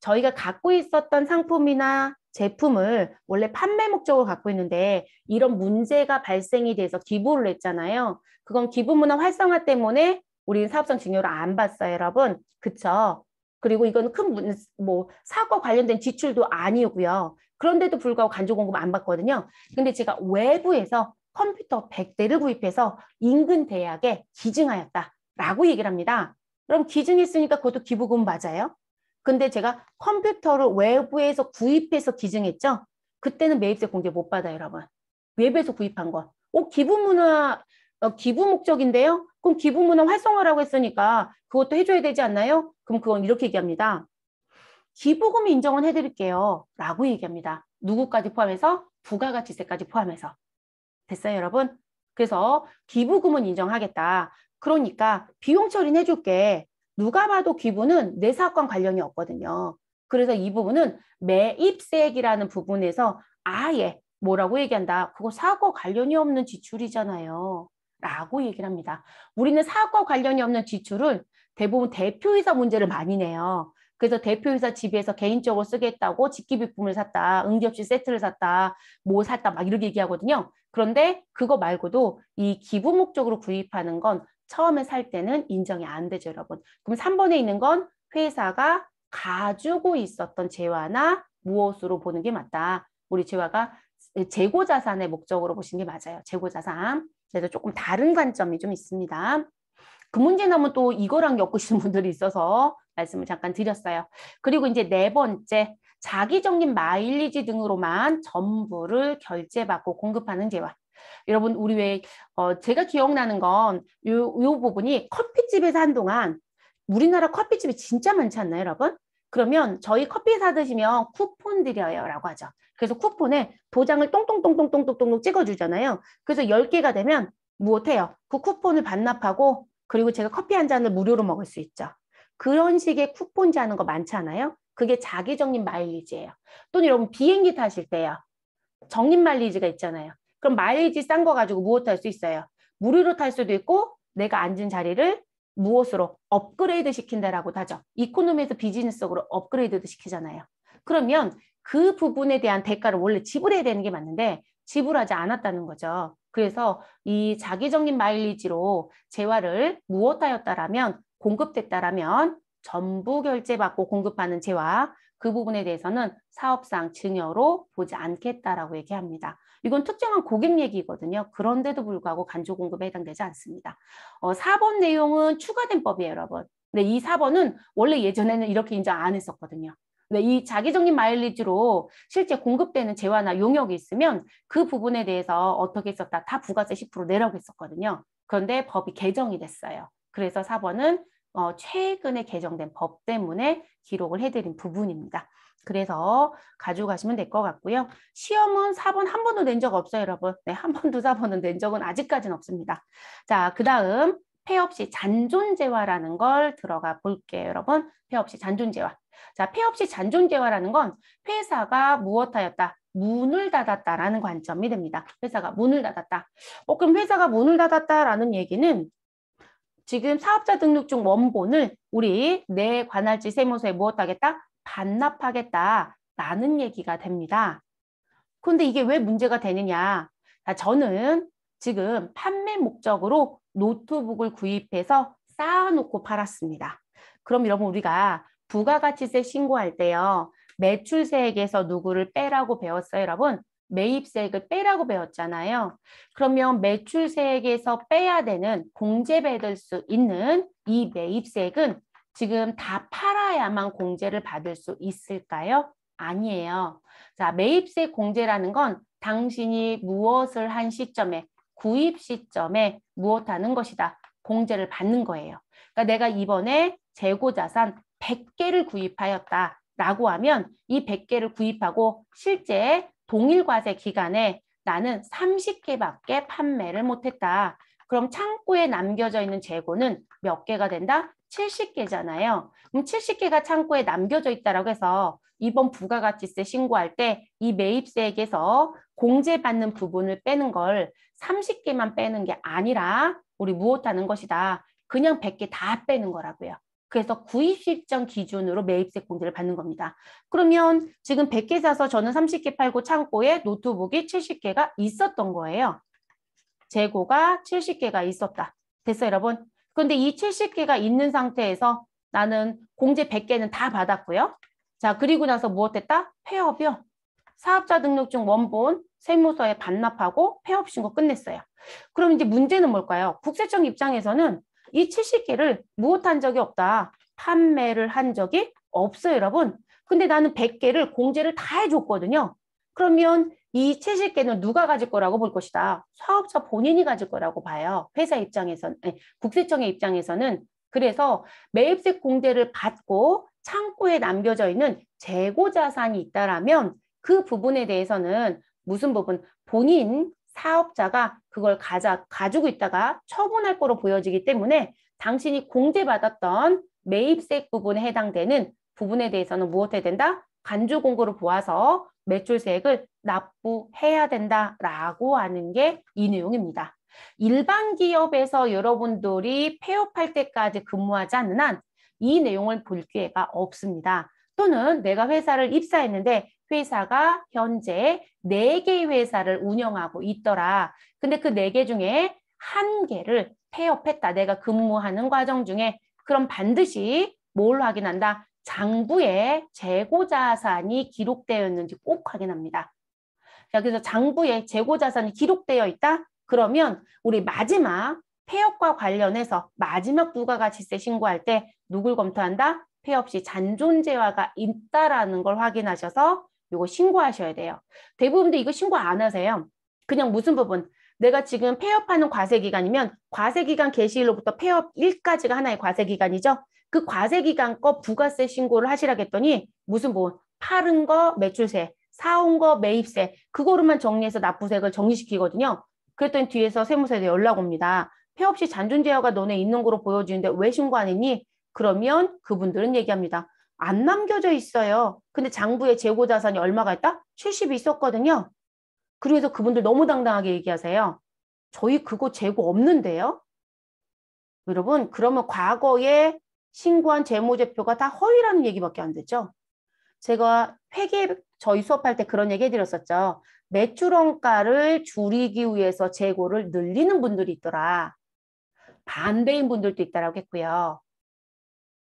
저희가 갖고 있었던 상품이나 제품을 원래 판매 목적으로 갖고 있는데 이런 문제가 발생이 돼서 기부를 했잖아요. 그건 기부 문화 활성화 때문에 우리는 사업상 증여를 안 봤어요, 여러분. 그쵸? 그리고 이건 사업과 관련된 지출도 아니고요. 그런데도 불구하고 간접 공급 안 받거든요. 근데 제가 외부에서 컴퓨터 100대를 구입해서 인근 대학에 기증하였다라고 얘기를 합니다. 그럼 기증했으니까 그것도 기부금 맞아요? 근데 제가 컴퓨터를 외부에서 구입해서 기증했죠? 그때는 매입세 공제 못 받아요, 여러분. 외부에서 구입한 거. 기부문화, 기부 목적인데요? 그럼 기부문화 활성화라고 했으니까 그것도 해줘야 되지 않나요? 그럼 그건 이렇게 얘기합니다. 기부금 인정은 해드릴게요. 라고 얘기합니다. 누구까지 포함해서? 부가가치세까지 포함해서. 됐어요, 여러분? 그래서 기부금은 인정하겠다. 그러니까 비용 처리는 해줄게. 누가 봐도 기부는 내 사업과 관련이 없거든요. 그래서 이 부분은 매입세액이라는 부분에서 아예 뭐라고 얘기한다. 그거 사업과 관련이 없는 지출이잖아요. 라고 얘기를 합니다. 우리는 사업과 관련이 없는 지출은 대부분 대표이사 문제를 많이 내요. 그래서 대표이사 집에서 개인적으로 쓰겠다고 직기비품을 샀다. 응접시 세트를 샀다. 뭐 샀다. 막 이렇게 얘기하거든요. 그런데 그거 말고도 이 기부 목적으로 구입하는 건 처음에 살 때는 인정이 안 되죠, 여러분. 그럼 3번에 있는 건 회사가 가지고 있었던 재화나 무엇으로 보는 게 맞다. 우리 재화가 재고자산의 목적으로 보시는 게 맞아요. 재고자산. 그래서 조금 다른 관점이 좀 있습니다. 그 문제 나면 또 이거랑 엮으시는 분들이 있어서 말씀을 잠깐 드렸어요. 그리고 이제 네 번째, 자기 적립 마일리지 등으로만 전부를 결제받고 공급하는 재화. 여러분, 우리 왜 제가 기억나는 건 요 부분이 커피집에서 한동안 우리나라 커피집이 진짜 많지 않나요, 여러분? 그러면 저희 커피 사드시면 쿠폰 드려요 라고 하죠. 그래서 쿠폰에 도장을 똥똥똥똥똥똥똥 찍어주잖아요. 그래서 10개가 되면 무엇해요? 그 쿠폰을 반납하고 그리고 제가 커피 한 잔을 무료로 먹을 수 있죠. 그런 식의 쿠폰제 하는 거 많지 않아요? 그게 자기 적립 마일리지예요. 또는 여러분 비행기 타실 때요. 적립 마일리지가 있잖아요. 그럼 마일리지 싼 거 가지고 무엇 탈 수 있어요? 무료로 탈 수도 있고 내가 앉은 자리를 무엇으로 업그레이드 시킨다라고도 하죠. 이코노미에서 비즈니스적으로 업그레이드도 시키잖아요. 그러면 그 부분에 대한 대가를 원래 지불해야 되는 게 맞는데 지불하지 않았다는 거죠. 그래서 이 자기 적립 마일리지로 재화를 무엇하였다라면 공급됐다라면 전부 결제받고 공급하는 재화 그 부분에 대해서는 사업상 증여로 보지 않겠다라고 얘기합니다. 이건 특정한 고객 얘기거든요. 그런데도 불구하고 간접 공급에 해당되지 않습니다. 4번 내용은 추가된 법이에요, 여러분. 근데 이 4번은 원래 예전에는 이렇게 인정 안 했었거든요. 근데 이 자기적립 마일리지로 실제 공급되는 재화나 용역이 있으면 그 부분에 대해서 어떻게 했었다. 다 부가세 10% 내라고 했었거든요. 그런데 법이 개정이 됐어요. 그래서 4번은 최근에 개정된 법 때문에 기록을 해드린 부분입니다. 그래서 가져가시면 될 것 같고요. 시험은 4번 한 번도 낸 적 없어요, 여러분. 네, 한 번도 4번은 낸 적은 아직까지는 없습니다. 자, 그 다음 폐업시 잔존재화라는 걸 들어가 볼게요, 여러분. 폐업시 잔존재화. 자, 폐업시 잔존재화라는 건 회사가 무엇하였다? 문을 닫았다라는 관점이 됩니다. 회사가 문을 닫았다. 그럼 회사가 문을 닫았다라는 얘기는 지금 사업자 등록증 원본을 우리 내 관할지 세무서에 무엇하겠다? 반납하겠다라는 얘기가 됩니다. 근데 이게 왜 문제가 되느냐? 저는 지금 판매 목적으로 노트북을 구입해서 쌓아놓고 팔았습니다. 그럼 여러분 우리가 부가가치세 신고할 때요. 매출세액에서 누구를 빼라고 배웠어요, 여러분? 매입세액을 빼라고 배웠잖아요. 그러면 매출세액에서 빼야 되는 공제받을 수 있는 이 매입세액은 지금 다 팔아야만 공제를 받을 수 있을까요? 아니에요. 자, 매입세 공제라는 건 당신이 무엇을 한 시점에, 구입 시점에 무엇하는 것이다. 공제를 받는 거예요. 그러니까 내가 이번에 재고자산 100개를 구입하였다라고 하면 이 100개를 구입하고 실제 동일과세 기간에 나는 30개밖에 판매를 못했다. 그럼 창고에 남겨져 있는 재고는 몇 개가 된다? 70개잖아요. 그럼 70개가 창고에 남겨져 있다라고 해서 이번 부가가치세 신고할 때 이 매입세액에서 공제받는 부분을 빼는 걸 30개만 빼는 게 아니라 우리 무엇하는 것이다. 그냥 100개 다 빼는 거라고요. 그래서 구입 시점 기준으로 매입세 공제를 받는 겁니다. 그러면 지금 100개 사서 저는 30개 팔고 창고에 노트북이 70개가 있었던 거예요. 재고가 70개가 있었다. 됐어요, 여러분? 그런데 이 70개가 있는 상태에서 나는 공제 100개는 다 받았고요. 자, 그리고 나서 무엇했다? 폐업이요. 사업자 등록증 원본 세무서에 반납하고 폐업 신고 끝냈어요. 그럼 이제 문제는 뭘까요? 국세청 입장에서는 이 70개를 무엇한 적이 없다. 판매를 한 적이 없어요, 여러분. 근데 나는 100개를 공제를 다 해줬거든요. 그러면 이 70개는 누가 가질 거라고 볼 것이다. 사업자 본인이 가질 거라고 봐요. 회사 입장에서는, 아니, 국세청의 입장에서는. 그래서 매입세 공제를 받고 창고에 남겨져 있는 재고자산이 있다라면 그 부분에 대해서는 무슨 부분? 본인 사업자가 그걸 가지고 있다가 처분할 거로 보여지기 때문에 당신이 공제받았던 매입세 부분에 해당되는 부분에 대해서는 무엇해야 된다? 간주공고를 보아서 매출세액을 납부해야 된다라고 하는 게 이 내용입니다. 일반 기업에서 여러분들이 폐업할 때까지 근무하지 않는 한 이 내용을 볼 기회가 없습니다. 또는 내가 회사를 입사했는데 회사가 현재 4개의 회사를 운영하고 있더라. 근데 그 4개 중에 1개를 폐업했다. 내가 근무하는 과정 중에. 그럼 반드시 뭘 확인한다? 장부에 재고자산이 기록되어 있는지 꼭 확인합니다. 자, 그래서 장부에 재고자산이 기록되어 있다? 그러면 우리 마지막 폐업과 관련해서 마지막 부가가치세 신고할 때 누굴 검토한다? 폐업 시 잔존재화가 있다라는 걸 확인하셔서 이거 신고하셔야 돼요. 대부분도 이거 신고 안 하세요. 그냥 무슨 부분? 내가 지금 폐업하는 과세기간이면 과세기간 개시일로부터 폐업일까지가 하나의 과세기간이죠. 그 과세기간 거 부가세 신고를 하시라겠더니 무슨 부분? 팔은 거 매출세, 사온 거 매입세, 그거로만 정리해서 납부세액을 정리시키거든요. 그랬더니 뒤에서 세무서에서 연락 옵니다. 폐업 시 잔존재화가 너네 있는 거로 보여지는데 왜 신고 안 했니? 그러면 그분들은 얘기합니다. 안 남겨져 있어요. 근데 장부에 재고자산이 얼마가 있다? 70이 있었거든요. 그래서 그분들 너무 당당하게 얘기하세요. 저희 그거 재고 없는데요? 여러분, 그러면 과거에 신고한 재무제표가 다 허위라는 얘기밖에 안 되죠. 제가 회계 저희 수업할 때 그런 얘기 해드렸었죠. 매출원가를 줄이기 위해서 재고를 늘리는 분들이 있더라. 반대인 분들도 있다라고 했고요.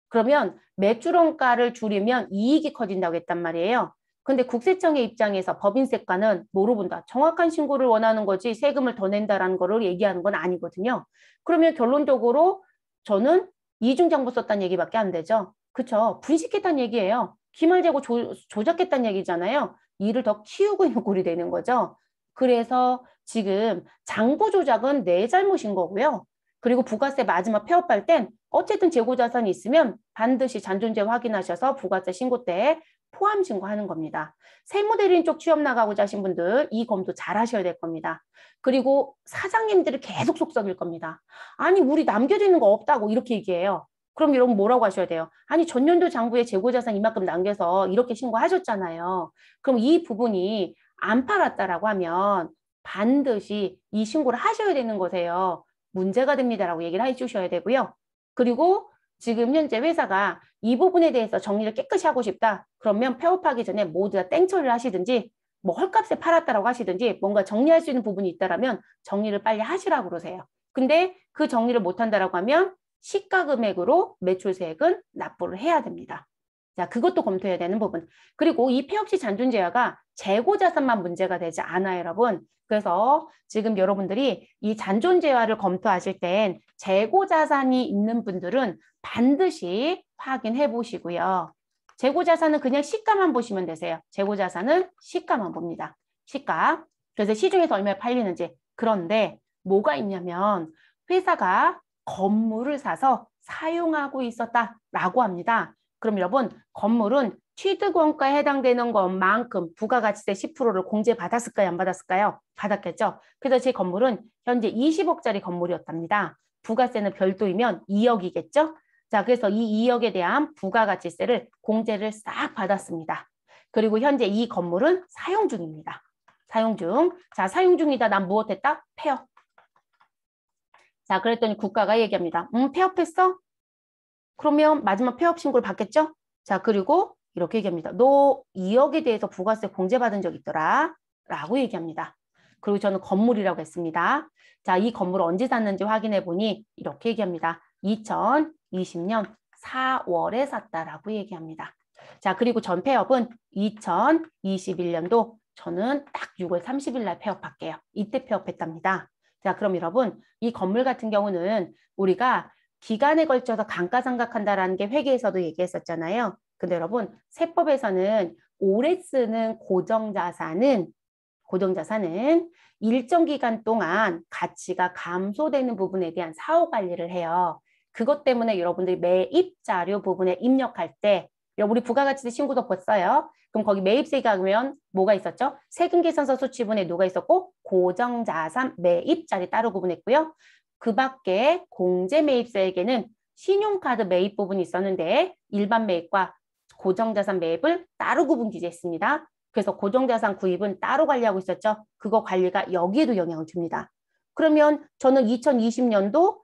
그러면 매출원가를 줄이면 이익이 커진다고 했단 말이에요. 근데 국세청의 입장에서 법인세과는 뭐로 본다? 정확한 신고를 원하는 거지 세금을 더 낸다라는 거를 얘기하는 건 아니거든요. 그러면 결론적으로 저는 이중장부 썼다는 얘기밖에 안 되죠. 그쵸? 분식했다는 얘기예요. 기말재고 조작했다는 얘기잖아요. 일을 더 키우고 있는 꼴이 되는 거죠. 그래서 지금 장부 조작은 내 잘못인 거고요. 그리고 부가세 마지막 폐업할 땐 어쨌든 재고자산이 있으면 반드시 잔존재 확인하셔서 부가세 신고 때 포함 신고하는 겁니다. 세무대리인 쪽 취업 나가고자 하신 분들 이 검토 잘 하셔야 될 겁니다. 그리고 사장님들이 계속 속썩일 겁니다. 아니 우리 남겨지는 거 없다고 이렇게 얘기해요. 그럼 여러분 뭐라고 하셔야 돼요? 아니 전년도 장부에 재고자산 이만큼 남겨서 이렇게 신고하셨잖아요. 그럼 이 부분이 안 팔았다라고 하면 반드시 이 신고를 하셔야 되는 거세요. 문제가 됩니다라고 얘기를 해주셔야 되고요. 그리고 지금 현재 회사가 이 부분에 대해서 정리를 깨끗이 하고 싶다. 그러면 폐업하기 전에 모두 다 땡처리를 하시든지 뭐 헐값에 팔았다라고 하시든지 뭔가 정리할 수 있는 부분이 있다라면 정리를 빨리 하시라고 그러세요. 근데 그 정리를 못한다라고 하면 시가 금액으로 매출세액은 납부를 해야 됩니다. 자, 그것도 검토해야 되는 부분. 그리고 이 폐업 시 잔존재화가 재고자산만 문제가 되지 않아요, 여러분. 그래서 지금 여러분들이 이 잔존재화를 검토하실 땐 재고자산이 있는 분들은 반드시 확인해 보시고요. 재고자산은 그냥 시가만 보시면 되세요. 재고자산은 시가만 봅니다. 시가. 그래서 시중에서 얼마에 팔리는지. 그런데 뭐가 있냐면 회사가 건물을 사서 사용하고 있었다라고 합니다. 그럼 여러분, 건물은 취득원가에 해당되는 것만큼 부가가치세 10%를 공제받았을까요? 안 받았을까요? 받았겠죠. 그래서 제 건물은 현재 20억짜리 건물이었답니다. 부가세는 별도이면 2억이겠죠. 자, 그래서 이 2억에 대한 부가가치세를 공제를 싹 받았습니다. 그리고 현재 이 건물은 사용 중입니다. 사용 중. 자, 사용 중이다. 난 무엇했다? 폐업. 자, 그랬더니 국가가 얘기합니다. 폐업했어? 그러면 마지막 폐업 신고를 받겠죠? 자, 그리고 이렇게 얘기합니다. 너 2억에 대해서 부가세 공제받은 적 있더라. 라고 얘기합니다. 그리고 저는 건물이라고 했습니다. 자, 이 건물을 언제 샀는지 확인해 보니 이렇게 얘기합니다. 2020년 4월에 샀다라고 얘기합니다. 자, 그리고 전 폐업은 2021년도 저는 딱 6월 30일 날 폐업할게요. 이때 폐업했답니다. 자, 그럼 여러분, 이 건물 같은 경우는 우리가 기간에 걸쳐서 감가상각한다라는 게 회계에서도 얘기했었잖아요. 근데 여러분, 세법에서는 오래 쓰는 고정자산은 일정 기간 동안 가치가 감소되는 부분에 대한 사후 관리를 해요. 그것 때문에 여러분들이 매입 자료 부분에 입력할 때 우리 부가가치세 신고서 봤어요. 그럼 거기 매입세가 그러면 뭐가 있었죠? 세금계산서 수취분에 누가 있었고 고정자산 매입자리 따로 구분했고요. 그 밖에 공제매입세에게는 신용카드 매입 부분이 있었는데 일반 매입과 고정자산 매입을 따로 구분 기재했습니다. 그래서 고정자산 구입은 따로 관리하고 있었죠. 그거 관리가 여기에도 영향을 줍니다. 그러면 저는 2020년도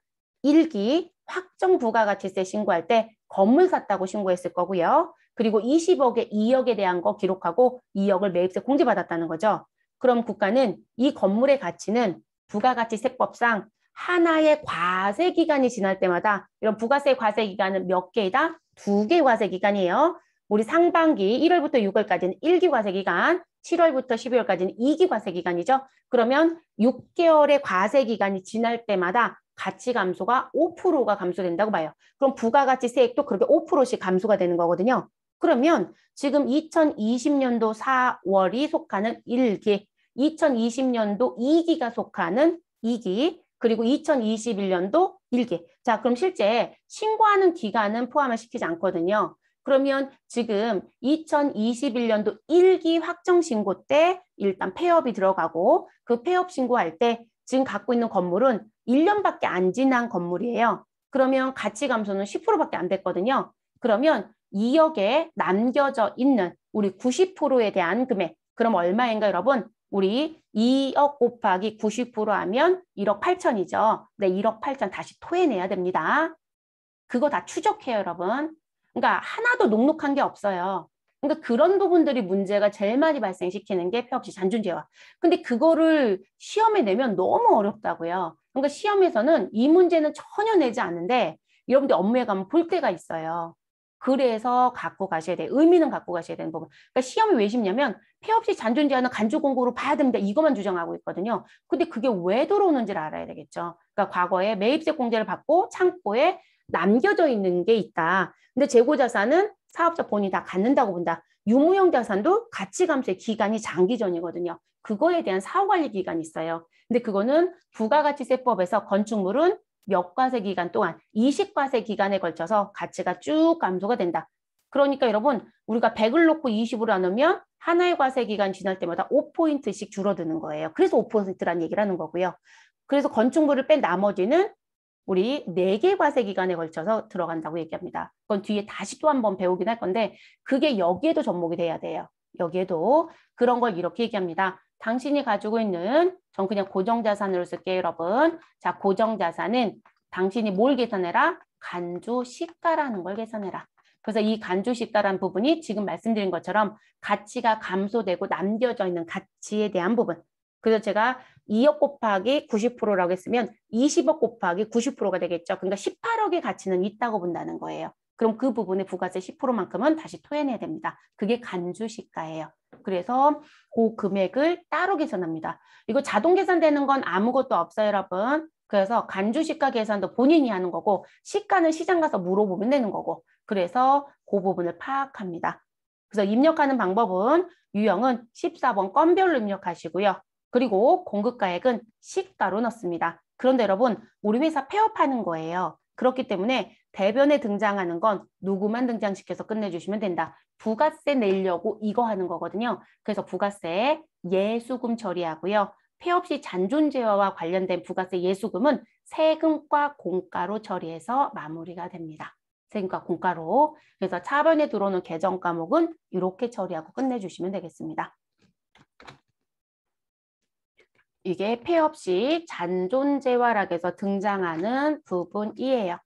1기 확정 부가가치세 신고할 때 건물 샀다고 신고했을 거고요. 그리고 20억에 2억에 대한 거 기록하고 2억을 매입세 공제받았다는 거죠. 그럼 국가는 이 건물의 가치는 부가가치세법상 하나의 과세 기간이 지날 때마다 이런 부가세 과세 기간은 몇 개이다? 2개 과세 기간이에요. 우리 상반기 1월부터 6월까지는 1기 과세 기간, 7월부터 12월까지는 2기 과세 기간이죠. 그러면 6개월의 과세 기간이 지날 때마다 가치 감소가 5%가 감소된다고 봐요. 그럼 부가가치세액도 그렇게 5%씩 감소가 되는 거거든요. 그러면 지금 2020년도 4월이 속하는 1기, 2020년도 2기가 속하는 2기, 그리고 2021년도 1기. 자, 그럼 실제 신고하는 기간은 포함을 시키지 않거든요. 그러면 지금 2021년도 1기 확정 신고 때 일단 폐업이 들어가고 그 폐업 신고할 때 지금 갖고 있는 건물은 1년밖에 안 지난 건물이에요. 그러면 가치 감소는 10%밖에 안 됐거든요. 그러면 2억에 남겨져 있는 우리 90%에 대한 금액. 그럼 얼마인가 여러분? 우리 2억 곱하기 90% 하면 1억 8천이죠. 네, 1억 8천 다시 토해내야 됩니다. 그거 다 추적해요, 여러분. 그러니까 하나도 녹록한 게 없어요. 그러니까 그런 부분들이 문제가 제일 많이 발생시키는 게 폐업시 잔존재화. 근데 그거를 시험에 내면 너무 어렵다고요. 그러니까 시험에서는 이 문제는 전혀 내지 않는데 여러분들 업무에 가면 볼 때가 있어요. 그래서 갖고 가셔야 돼요. 의미는 갖고 가셔야 되는 부분. 그러니까 시험이 왜 쉽냐면 폐업시 잔존재화는 간주 공고로 봐야 됩니다. 이것만 주장하고 있거든요. 근데 그게 왜 들어오는지를 알아야 되겠죠. 그러니까 과거에 매입세 공제를 받고 창고에 남겨져 있는 게 있다. 근데 재고자산은 사업자 본인이 다 갖는다고 본다. 유무형 자산도 가치 감소의 기간이 장기전이거든요. 그거에 대한 사후관리 기간이 있어요. 근데 그거는 부가가치세법에서 건축물은 몇 과세 기간 동안 20과세 기간에 걸쳐서 가치가 쭉 감소가 된다. 그러니까 여러분 우리가 100을 놓고 20으로 나누면 하나의 과세 기간 지날 때마다 5포인트씩 줄어드는 거예요. 그래서 5%라는 얘기를 하는 거고요. 그래서 건축물을 뺀 나머지는 우리 4개 과세 기간에 걸쳐서 들어간다고 얘기합니다. 그건 뒤에 다시 또 한 번 배우긴 할 건데 그게 여기에도 접목이 돼야 돼요. 여기에도 그런 걸 이렇게 얘기합니다. 당신이 가지고 있는 전 그냥 고정자산으로 쓸게요, 여러분. 자, 고정자산은 당신이 뭘 계산해라? 간주시가라는 걸 계산해라. 그래서 이 간주시가라는 부분이 지금 말씀드린 것처럼 가치가 감소되고 남겨져 있는 가치에 대한 부분. 그래서 제가 2억 곱하기 90%라고 했으면 20억 곱하기 90%가 되겠죠. 그러니까 18억의 가치는 있다고 본다는 거예요. 그럼 그 부분의 부가세 10%만큼은 다시 토해내야 됩니다. 그게 간주시가예요. 그래서 그 금액을 따로 계산합니다. 이거 자동 계산되는 건 아무것도 없어요, 여러분. 그래서 간주시가 계산도 본인이 하는 거고 시가는 시장 가서 물어보면 되는 거고 그래서 그 부분을 파악합니다. 그래서 입력하는 방법은 유형은 14번 건별로 입력하시고요. 그리고 공급가액은 시가로 넣습니다. 그런데 여러분 우리 회사 폐업하는 거예요. 그렇기 때문에 대변에 등장하는 건 누구만 등장시켜서 끝내주시면 된다. 부가세 내려고 이거 하는 거거든요. 그래서 부가세 예수금 처리하고요. 폐업시 잔존재화와 관련된 부가세 예수금은 세금과 공가로 처리해서 마무리가 됩니다. 세금과 공가로. 그래서 차변에 들어오는 개정 과목은 이렇게 처리하고 끝내주시면 되겠습니다. 이게 폐업시 잔존재화락에서 등장하는 부분이에요.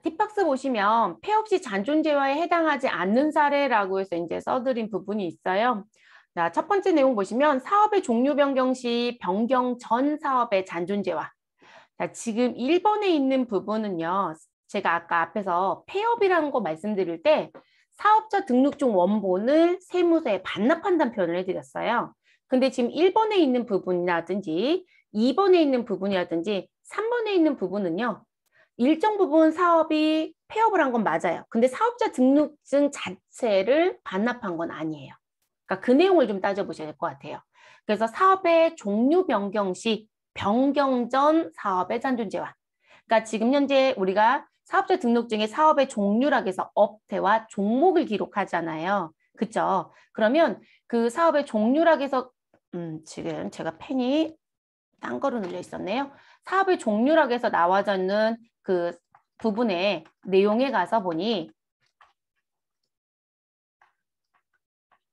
팁박스 보시면 폐업시 잔존재화에 해당하지 않는 사례라고 해서 이제 써드린 부분이 있어요. 자, 첫 번째 내용 보시면 사업의 종류 변경 시 변경 전 사업의 잔존재화. 자, 지금 1번에 있는 부분은요. 제가 아까 앞에서 폐업이라는 거 말씀드릴 때 사업자 등록증 원본을 세무서에 반납한다는 표현을 해드렸어요. 근데 지금 1번에 있는 부분이라든지 2번에 있는 부분이라든지 3번에 있는 부분은요. 일정 부분 사업이 폐업을 한 건 맞아요. 근데 사업자 등록증 자체를 반납한 건 아니에요. 그러니까 그 내용을 좀 따져보셔야 될 것 같아요. 그래서 사업의 종류 변경 시 변경 전 사업의 잔존재환. 그러니까 지금 현재 우리가 사업자 등록증에 사업의 종류라고 해서 업태와 종목을 기록하잖아요. 그쵸? 그러면 그 사업의 종류라고 해서 지금 제가 펜이 딴 거로 눌려 있었네요. 사업의 종류라고 해서 나와져 있는 그 부분의 내용에 가서 보니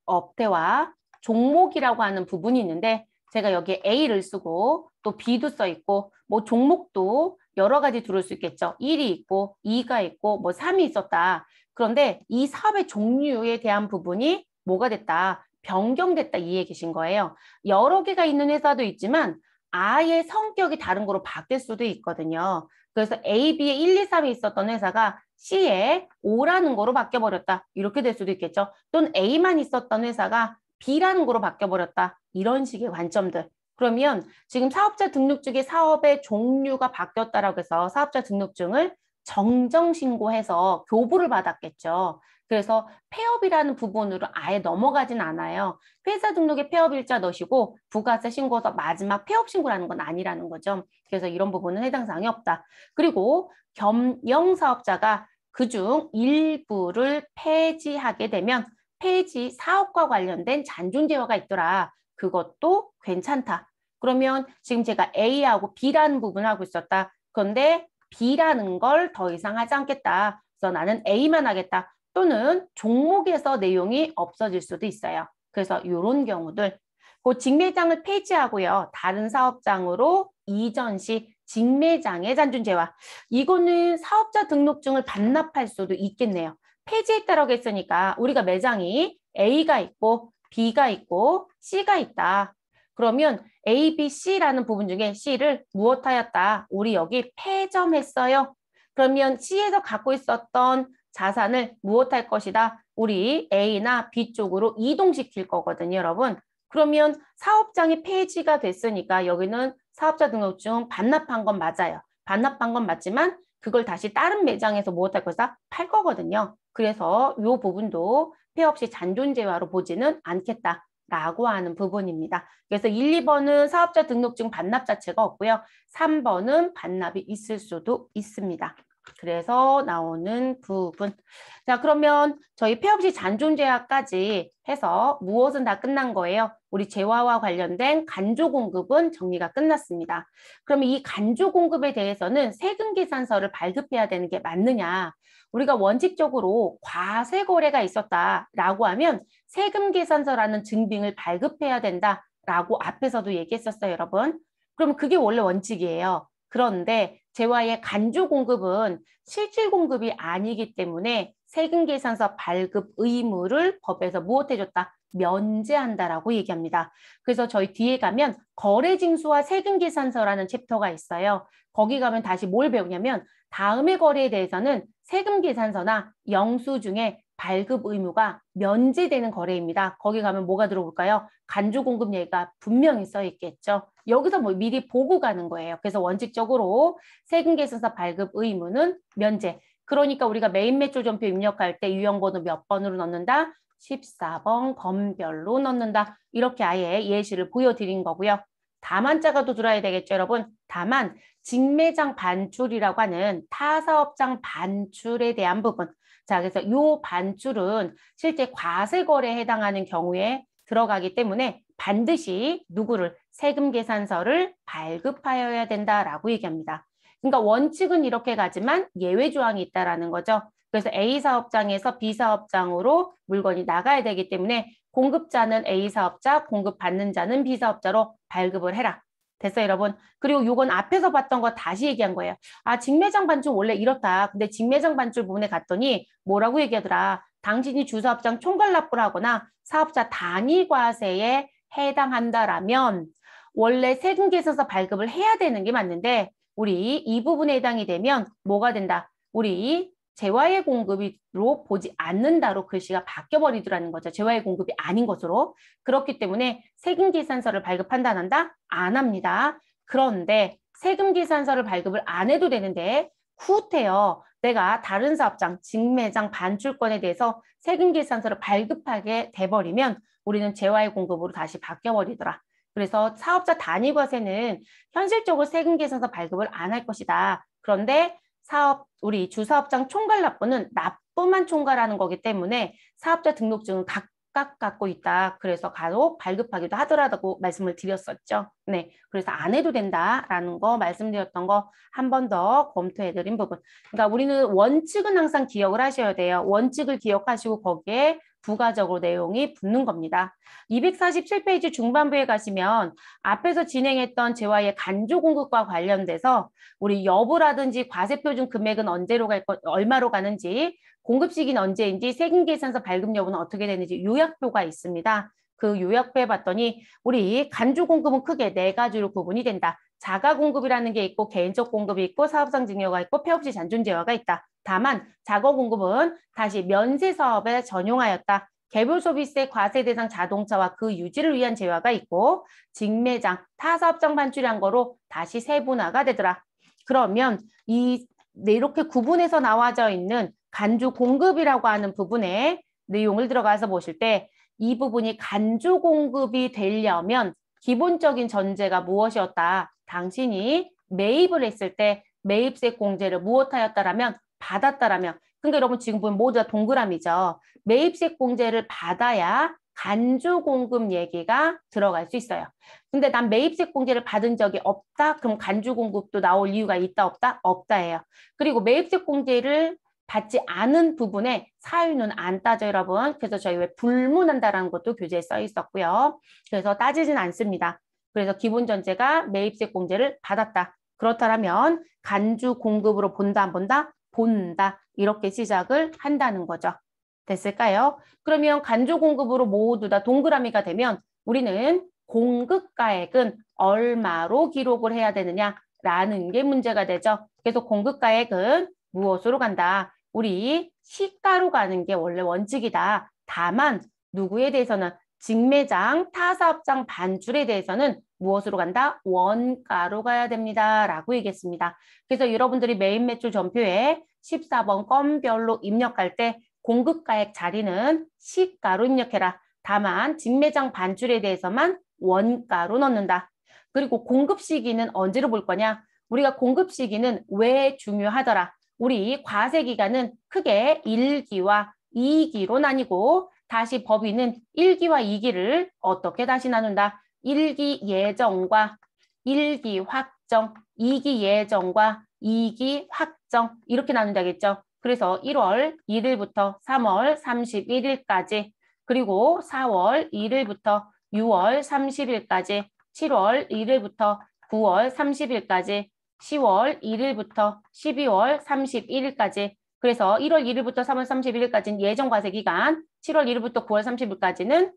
업태와 종목이라고 하는 부분이 있는데 제가 여기에 A를 쓰고 또 B도 써 있고 뭐 종목도 여러 가지 들을 수 있겠죠. 1이 있고 2가 있고 뭐 3이 있었다. 그런데 이 사업의 종류에 대한 부분이 뭐가 됐다? 변경됐다 이 얘기신 거예요. 여러 개가 있는 회사도 있지만 아예 성격이 다른 거로 바뀔 수도 있거든요. 그래서 A, B에 1, 2, 3이 있었던 회사가 C에 O라는 거로 바뀌어버렸다. 이렇게 될 수도 있겠죠. 또는 A만 있었던 회사가 B라는 거로 바뀌어버렸다. 이런 식의 관점들. 그러면 지금 사업자 등록증의 사업의 종류가 바뀌었다라고 해서 사업자 등록증을 정정신고해서 교부를 받았겠죠. 그래서 폐업이라는 부분으로 아예 넘어가진 않아요. 회사 등록에 폐업일자 넣으시고 부가세 신고서 마지막 폐업 신고라는 건 아니라는 거죠. 그래서 이런 부분은 해당 사항이 없다. 그리고 겸영사업자가 그중 일부를 폐지하게 되면 폐지 사업과 관련된 잔존재화가 있더라. 그것도 괜찮다. 그러면 지금 제가 A하고 B라는 부분을 하고 있었다. 그런데 B라는 걸 더 이상 하지 않겠다. 그래서 나는 A만 하겠다. 또는 종목에서 내용이 없어질 수도 있어요. 그래서 이런 경우들. 그 직매장을 폐지하고요. 다른 사업장으로 이전 시 직매장의 잔존재화. 이거는 사업자 등록증을 반납할 수도 있겠네요. 폐지했다라고 했으니까 우리가 매장이 A가 있고 B가 있고 C가 있다. 그러면 A, B, C라는 부분 중에 C를 무엇하였다? 우리 여기 폐점했어요. 그러면 C에서 갖고 있었던 자산을 무엇할 것이다? 우리 A나 B 쪽으로 이동시킬 거거든요, 여러분. 그러면 사업장이 폐지가 됐으니까 여기는 사업자 등록증 반납한 건 맞아요. 반납한 건 맞지만 그걸 다시 다른 매장에서 무엇할 것이다? 팔 거거든요. 그래서 이 부분도 폐업 시 잔존재화로 보지는 않겠다라고 하는 부분입니다. 그래서 1, 2번은 사업자 등록증 반납 자체가 없고요. 3번은 반납이 있을 수도 있습니다. 그래서 나오는 부분. 자, 그러면 저희 폐업 시 잔존재화까지 해서 무엇은 다 끝난 거예요? 우리 재화와 관련된 간조 공급은 정리가 끝났습니다. 그러면 이 간조 공급에 대해서는 세금 계산서를 발급해야 되는 게 맞느냐? 우리가 원칙적으로 과세 거래가 있었다라고 하면 세금 계산서라는 증빙을 발급해야 된다라고 앞에서도 얘기했었어요, 여러분. 그럼 그게 원래 원칙이에요. 그런데 재화의 간조 공급은 실질 공급이 아니기 때문에 세금 계산서 발급 의무를 법에서 무엇해줬다? 면제한다라고 얘기합니다. 그래서 저희 뒤에 가면 거래징수와 세금 계산서라는 챕터가 있어요. 거기 가면 다시 뭘 배우냐면 다음의 거래에 대해서는 세금 계산서나 영수증에 발급 의무가 면제되는 거래입니다. 거기 가면 뭐가 들어볼까요? 간조 공급 얘기가 분명히 써 있겠죠. 여기서 뭐 미리 보고 가는 거예요. 그래서 원칙적으로 세금 계산서 발급 의무는 면제. 그러니까 우리가 메인 매출점표 입력할 때 유형번호 몇 번으로 넣는다? 14번 건별로 넣는다. 이렇게 아예 예시를 보여드린 거고요. 다만자가 또 들어야 되겠죠, 여러분. 다만 직매장 반출이라고 하는 타사업장 반출에 대한 부분. 자, 그래서 이 반출은 실제 과세 거래에 해당하는 경우에 들어가기 때문에 반드시 누구를 세금 계산서를 발급하여야 된다라고 얘기합니다. 그러니까 원칙은 이렇게 가지만 예외 조항이 있다라는 거죠. 그래서 A 사업장에서 B 사업장으로 물건이 나가야 되기 때문에 공급자는 A 사업자, 공급받는 자는 B 사업자로 발급을 해라. 됐어요, 여러분? 그리고 요건 앞에서 봤던 거 다시 얘기한 거예요. 아, 직매장 반출 원래 이렇다. 근데 직매장 반출 부분에 갔더니 뭐라고 얘기하더라. 당신이 주사업장 총괄 납부를 하거나 사업자 단위 과세에 해당한다라면 원래 세금 계산서 발급을 해야 되는 게 맞는데 우리 이 부분에 해당이 되면 뭐가 된다? 우리 재화의 공급으로 보지 않는다로 글씨가 바뀌어버리더라는 거죠. 재화의 공급이 아닌 것으로. 그렇기 때문에 세금계산서를 발급한다 안 합니다. 그런데 세금계산서를 발급을 안 해도 되는데 후퇴요. 내가 다른 사업장, 직매장 반출권에 대해서 세금계산서를 발급하게 돼버리면 우리는 재화의 공급으로 다시 바뀌어버리더라. 그래서 사업자 단위과세는 현실적으로 세금계산서 발급을 안 할 것이다. 그런데 우리 주사업장 총괄납부는 납부만 총괄하는 거기 때문에 사업자 등록증은 각각 갖고 있다. 그래서 간혹 발급하기도 하더라고 말씀을 드렸었죠. 네, 그래서 안 해도 된다라는 거 말씀드렸던 거 한 번 더 검토해드린 부분. 그러니까 우리는 원칙은 항상 기억을 하셔야 돼요. 원칙을 기억하시고 거기에 부가적으로 내용이 붙는 겁니다. 247페이지 중반부에 가시면 앞에서 진행했던 재화의 간주 공급과 관련돼서 우리 여부라든지 과세표준 금액은 언제로 얼마로 가는지, 공급 시기는 언제인지, 세금계산서 발급 여부는 어떻게 되는지 요약표가 있습니다. 그 요약표에 봤더니 우리 간주 공급은 크게 네 가지로 구분이 된다. 자가 공급이라는 게 있고 개인적 공급이 있고 사업상 증여가 있고 폐업시 잔존 재화가 있다. 다만 자가 공급은 다시 면세 사업에 전용하였다. 개별소비세 과세 대상 자동차와 그 유지를 위한 재화가 있고 직매장, 타사업장 반출한 거로 다시 세분화가 되더라. 그러면 이렇게 구분해서 나와져 있는 간주 공급이라고 하는 부분에 내용을 들어가서 보실 때 이 부분이 간주 공급이 되려면 기본적인 전제가 무엇이었다? 당신이 매입을 했을 때 매입세 공제를 무엇하였다라면 받았다라면 그러니까 여러분 지금 보면 모두 다 동그라미죠. 매입세 공제를 받아야 간주 공급 얘기가 들어갈 수 있어요. 근데 난 매입세 공제를 받은 적이 없다? 그럼 간주 공급도 나올 이유가 있다 없다? 없다예요. 그리고 매입세 공제를 받지 않은 부분에 사유는 안 따져 여러분. 그래서 저희 왜 불문한다라는 것도 교재에 써 있었고요. 그래서 따지진 않습니다. 그래서 기본 전제가 매입세 공제를 받았다. 그렇다면 간주 공급으로 본다 안 본다? 본다. 이렇게 시작을 한다는 거죠. 됐을까요? 그러면 간주 공급으로 모두 다 동그라미가 되면 우리는 공급가액은 얼마로 기록을 해야 되느냐라는 게 문제가 되죠. 그래서 공급가액은 무엇으로 간다? 우리 시가로 가는 게 원래 원칙이다. 다만 누구에 대해서는 직매장, 타사업장 반출에 대해서는 무엇으로 간다? 원가로 가야 됩니다. 라고 얘기했습니다. 그래서 여러분들이 메인 매출 전표에 14번 건별로 입력할 때 공급가액 자리는 시가로 입력해라. 다만 직매장 반출에 대해서만 원가로 넣는다. 그리고 공급 시기는 언제로 볼 거냐? 우리가 공급 시기는 왜 중요하더라? 우리 과세 기간은 크게 1기와 2기로 나뉘고 다시 법인은 1기와 2기를 어떻게 다시 나눈다? 1기 예정과 1기 확정, 2기 예정과 2기 확정 이렇게 나눈다겠죠. 그래서 1월 1일부터 3월 31일까지 그리고 4월 1일부터 6월 30일까지 7월 1일부터 9월 30일까지 10월 1일부터 12월 31일까지 그래서 1월 1일부터 3월 31일까지는 예정과세 기간 7월 1일부터 9월 30일까지는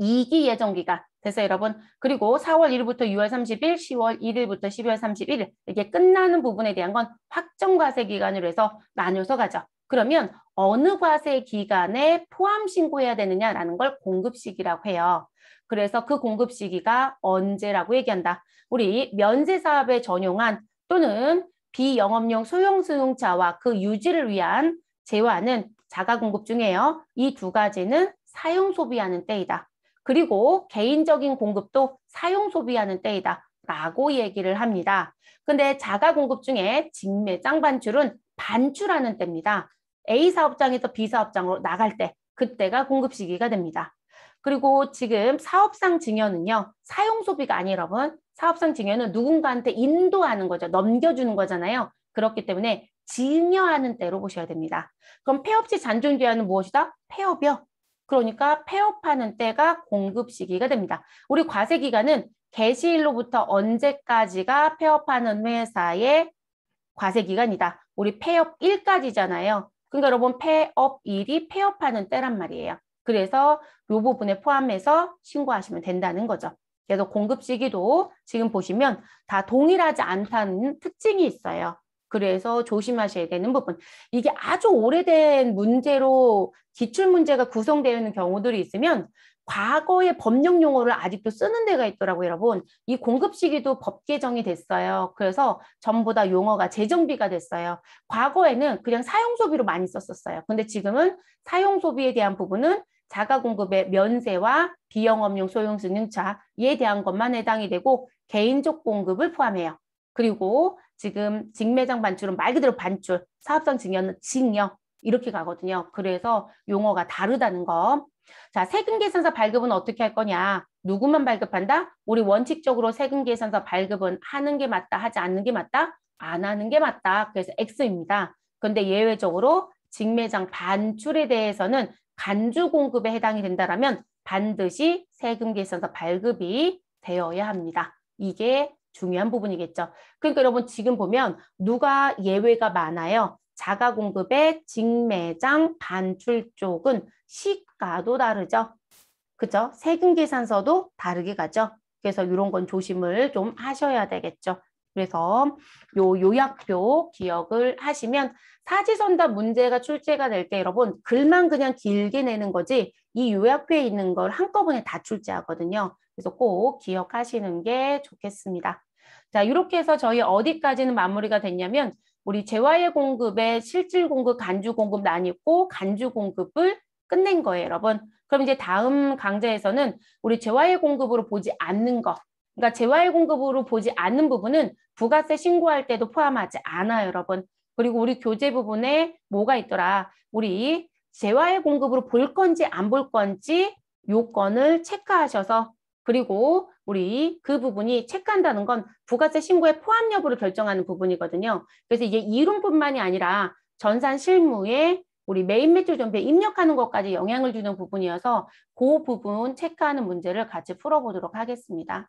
2기 예정기간 됐어요 여러분. 그리고 4월 1일부터 6월 30일, 10월 1일부터 12월 31일 이게 끝나는 부분에 대한 건 확정과세 기간으로 해서 나눠서 가죠. 그러면 어느 과세 기간에 포함 신고해야 되느냐라는 걸 공급 시기라고 해요. 그래서 그 공급 시기가 언제라고 얘기한다. 우리 면세 사업에 전용한 또는 비영업용 소형 승용차와 그 유지를 위한 재화는 자가 공급 중에요. 이 두 가지는 사용 소비하는 때이다. 그리고 개인적인 공급도 사용 소비하는 때이다. 라고 얘기를 합니다. 근데 자가 공급 중에 직매장 반출은 반출하는 때입니다. A 사업장에서 B 사업장으로 나갈 때 그때가 공급 시기가 됩니다. 그리고 지금 사업상 증여는요. 사용 소비가 아니에요, 여러분. 사업상 증여는 누군가한테 인도하는 거죠. 넘겨주는 거잖아요. 그렇기 때문에 증여하는 때로 보셔야 됩니다. 그럼 폐업시 잔존재화는 무엇이다? 폐업이요. 그러니까 폐업하는 때가 공급 시기가 됩니다. 우리 과세 기간은 개시일로부터 언제까지가 폐업하는 회사의 과세 기간이다. 우리 폐업일까지잖아요. 그러니까 여러분 폐업일이 폐업하는 때란 말이에요. 그래서 이 부분에 포함해서 신고하시면 된다는 거죠. 그래서 공급 시기도 지금 보시면 다 동일하지 않다는 특징이 있어요. 그래서 조심하셔야 되는 부분. 이게 아주 오래된 문제로 기출문제가 구성되어 있는 경우들이 있으면 과거의 법령 용어를 아직도 쓰는 데가 있더라고요, 여러분. 이 공급 시기도 법 개정이 됐어요. 그래서 전부 다 용어가 재정비가 됐어요. 과거에는 그냥 사용 소비로 많이 썼었어요. 근데 지금은 사용 소비에 대한 부분은 자가 공급의 면세와 비영업용 소형 승용차에 대한 것만 해당이 되고 개인적 공급을 포함해요. 그리고 지금 직매장 반출은 말 그대로 반출, 사업성 증여는 증여 이렇게 가거든요. 그래서 용어가 다르다는 거. 자, 세금계산서 발급은 어떻게 할 거냐? 누구만 발급한다? 우리 원칙적으로 세금계산서 발급은 하는 게 맞다, 하지 않는 게 맞다? 안 하는 게 맞다. 그래서 X입니다. 근데 예외적으로 직매장 반출에 대해서는 간주 공급에 해당이 된다라면 반드시 세금계산서 발급이 되어야 합니다. 이게 중요한 부분이겠죠. 그러니까 여러분 지금 보면 누가 예외가 많아요. 자가 공급의 직매장 반출 쪽은 시가도 다르죠. 그죠? 세금 계산서도 다르게 가죠. 그래서 이런 건 조심을 좀 하셔야 되겠죠. 그래서 요 요약표 기억을 하시면 사지선다 문제가 출제가 될 때 여러분 글만 그냥 길게 내는 거지 이 요약표에 있는 걸 한꺼번에 다 출제하거든요. 그래서 꼭 기억하시는 게 좋겠습니다. 자, 이렇게 해서 저희 어디까지는 마무리가 됐냐면 우리 재화의 공급에 실질 공급, 간주 공급 나뉘고 간주 공급을 끝낸 거예요, 여러분. 그럼 이제 다음 강좌에서는 우리 재화의 공급으로 보지 않는 거. 그러니까 재화의 공급으로 보지 않는 부분은 부가세 신고할 때도 포함하지 않아요, 여러분. 그리고 우리 교재 부분에 뭐가 있더라. 우리 재화의 공급으로 볼 건지 안 볼 건지 요건을 체크하셔서 그리고 우리 그 부분이 체크한다는 건 부가세 신고의 포함 여부를 결정하는 부분이거든요. 그래서 이게 이론뿐만이 아니라 전산 실무에 우리 메인 매출 전비에 입력하는 것까지 영향을 주는 부분이어서 그 부분 체크하는 문제를 같이 풀어보도록 하겠습니다.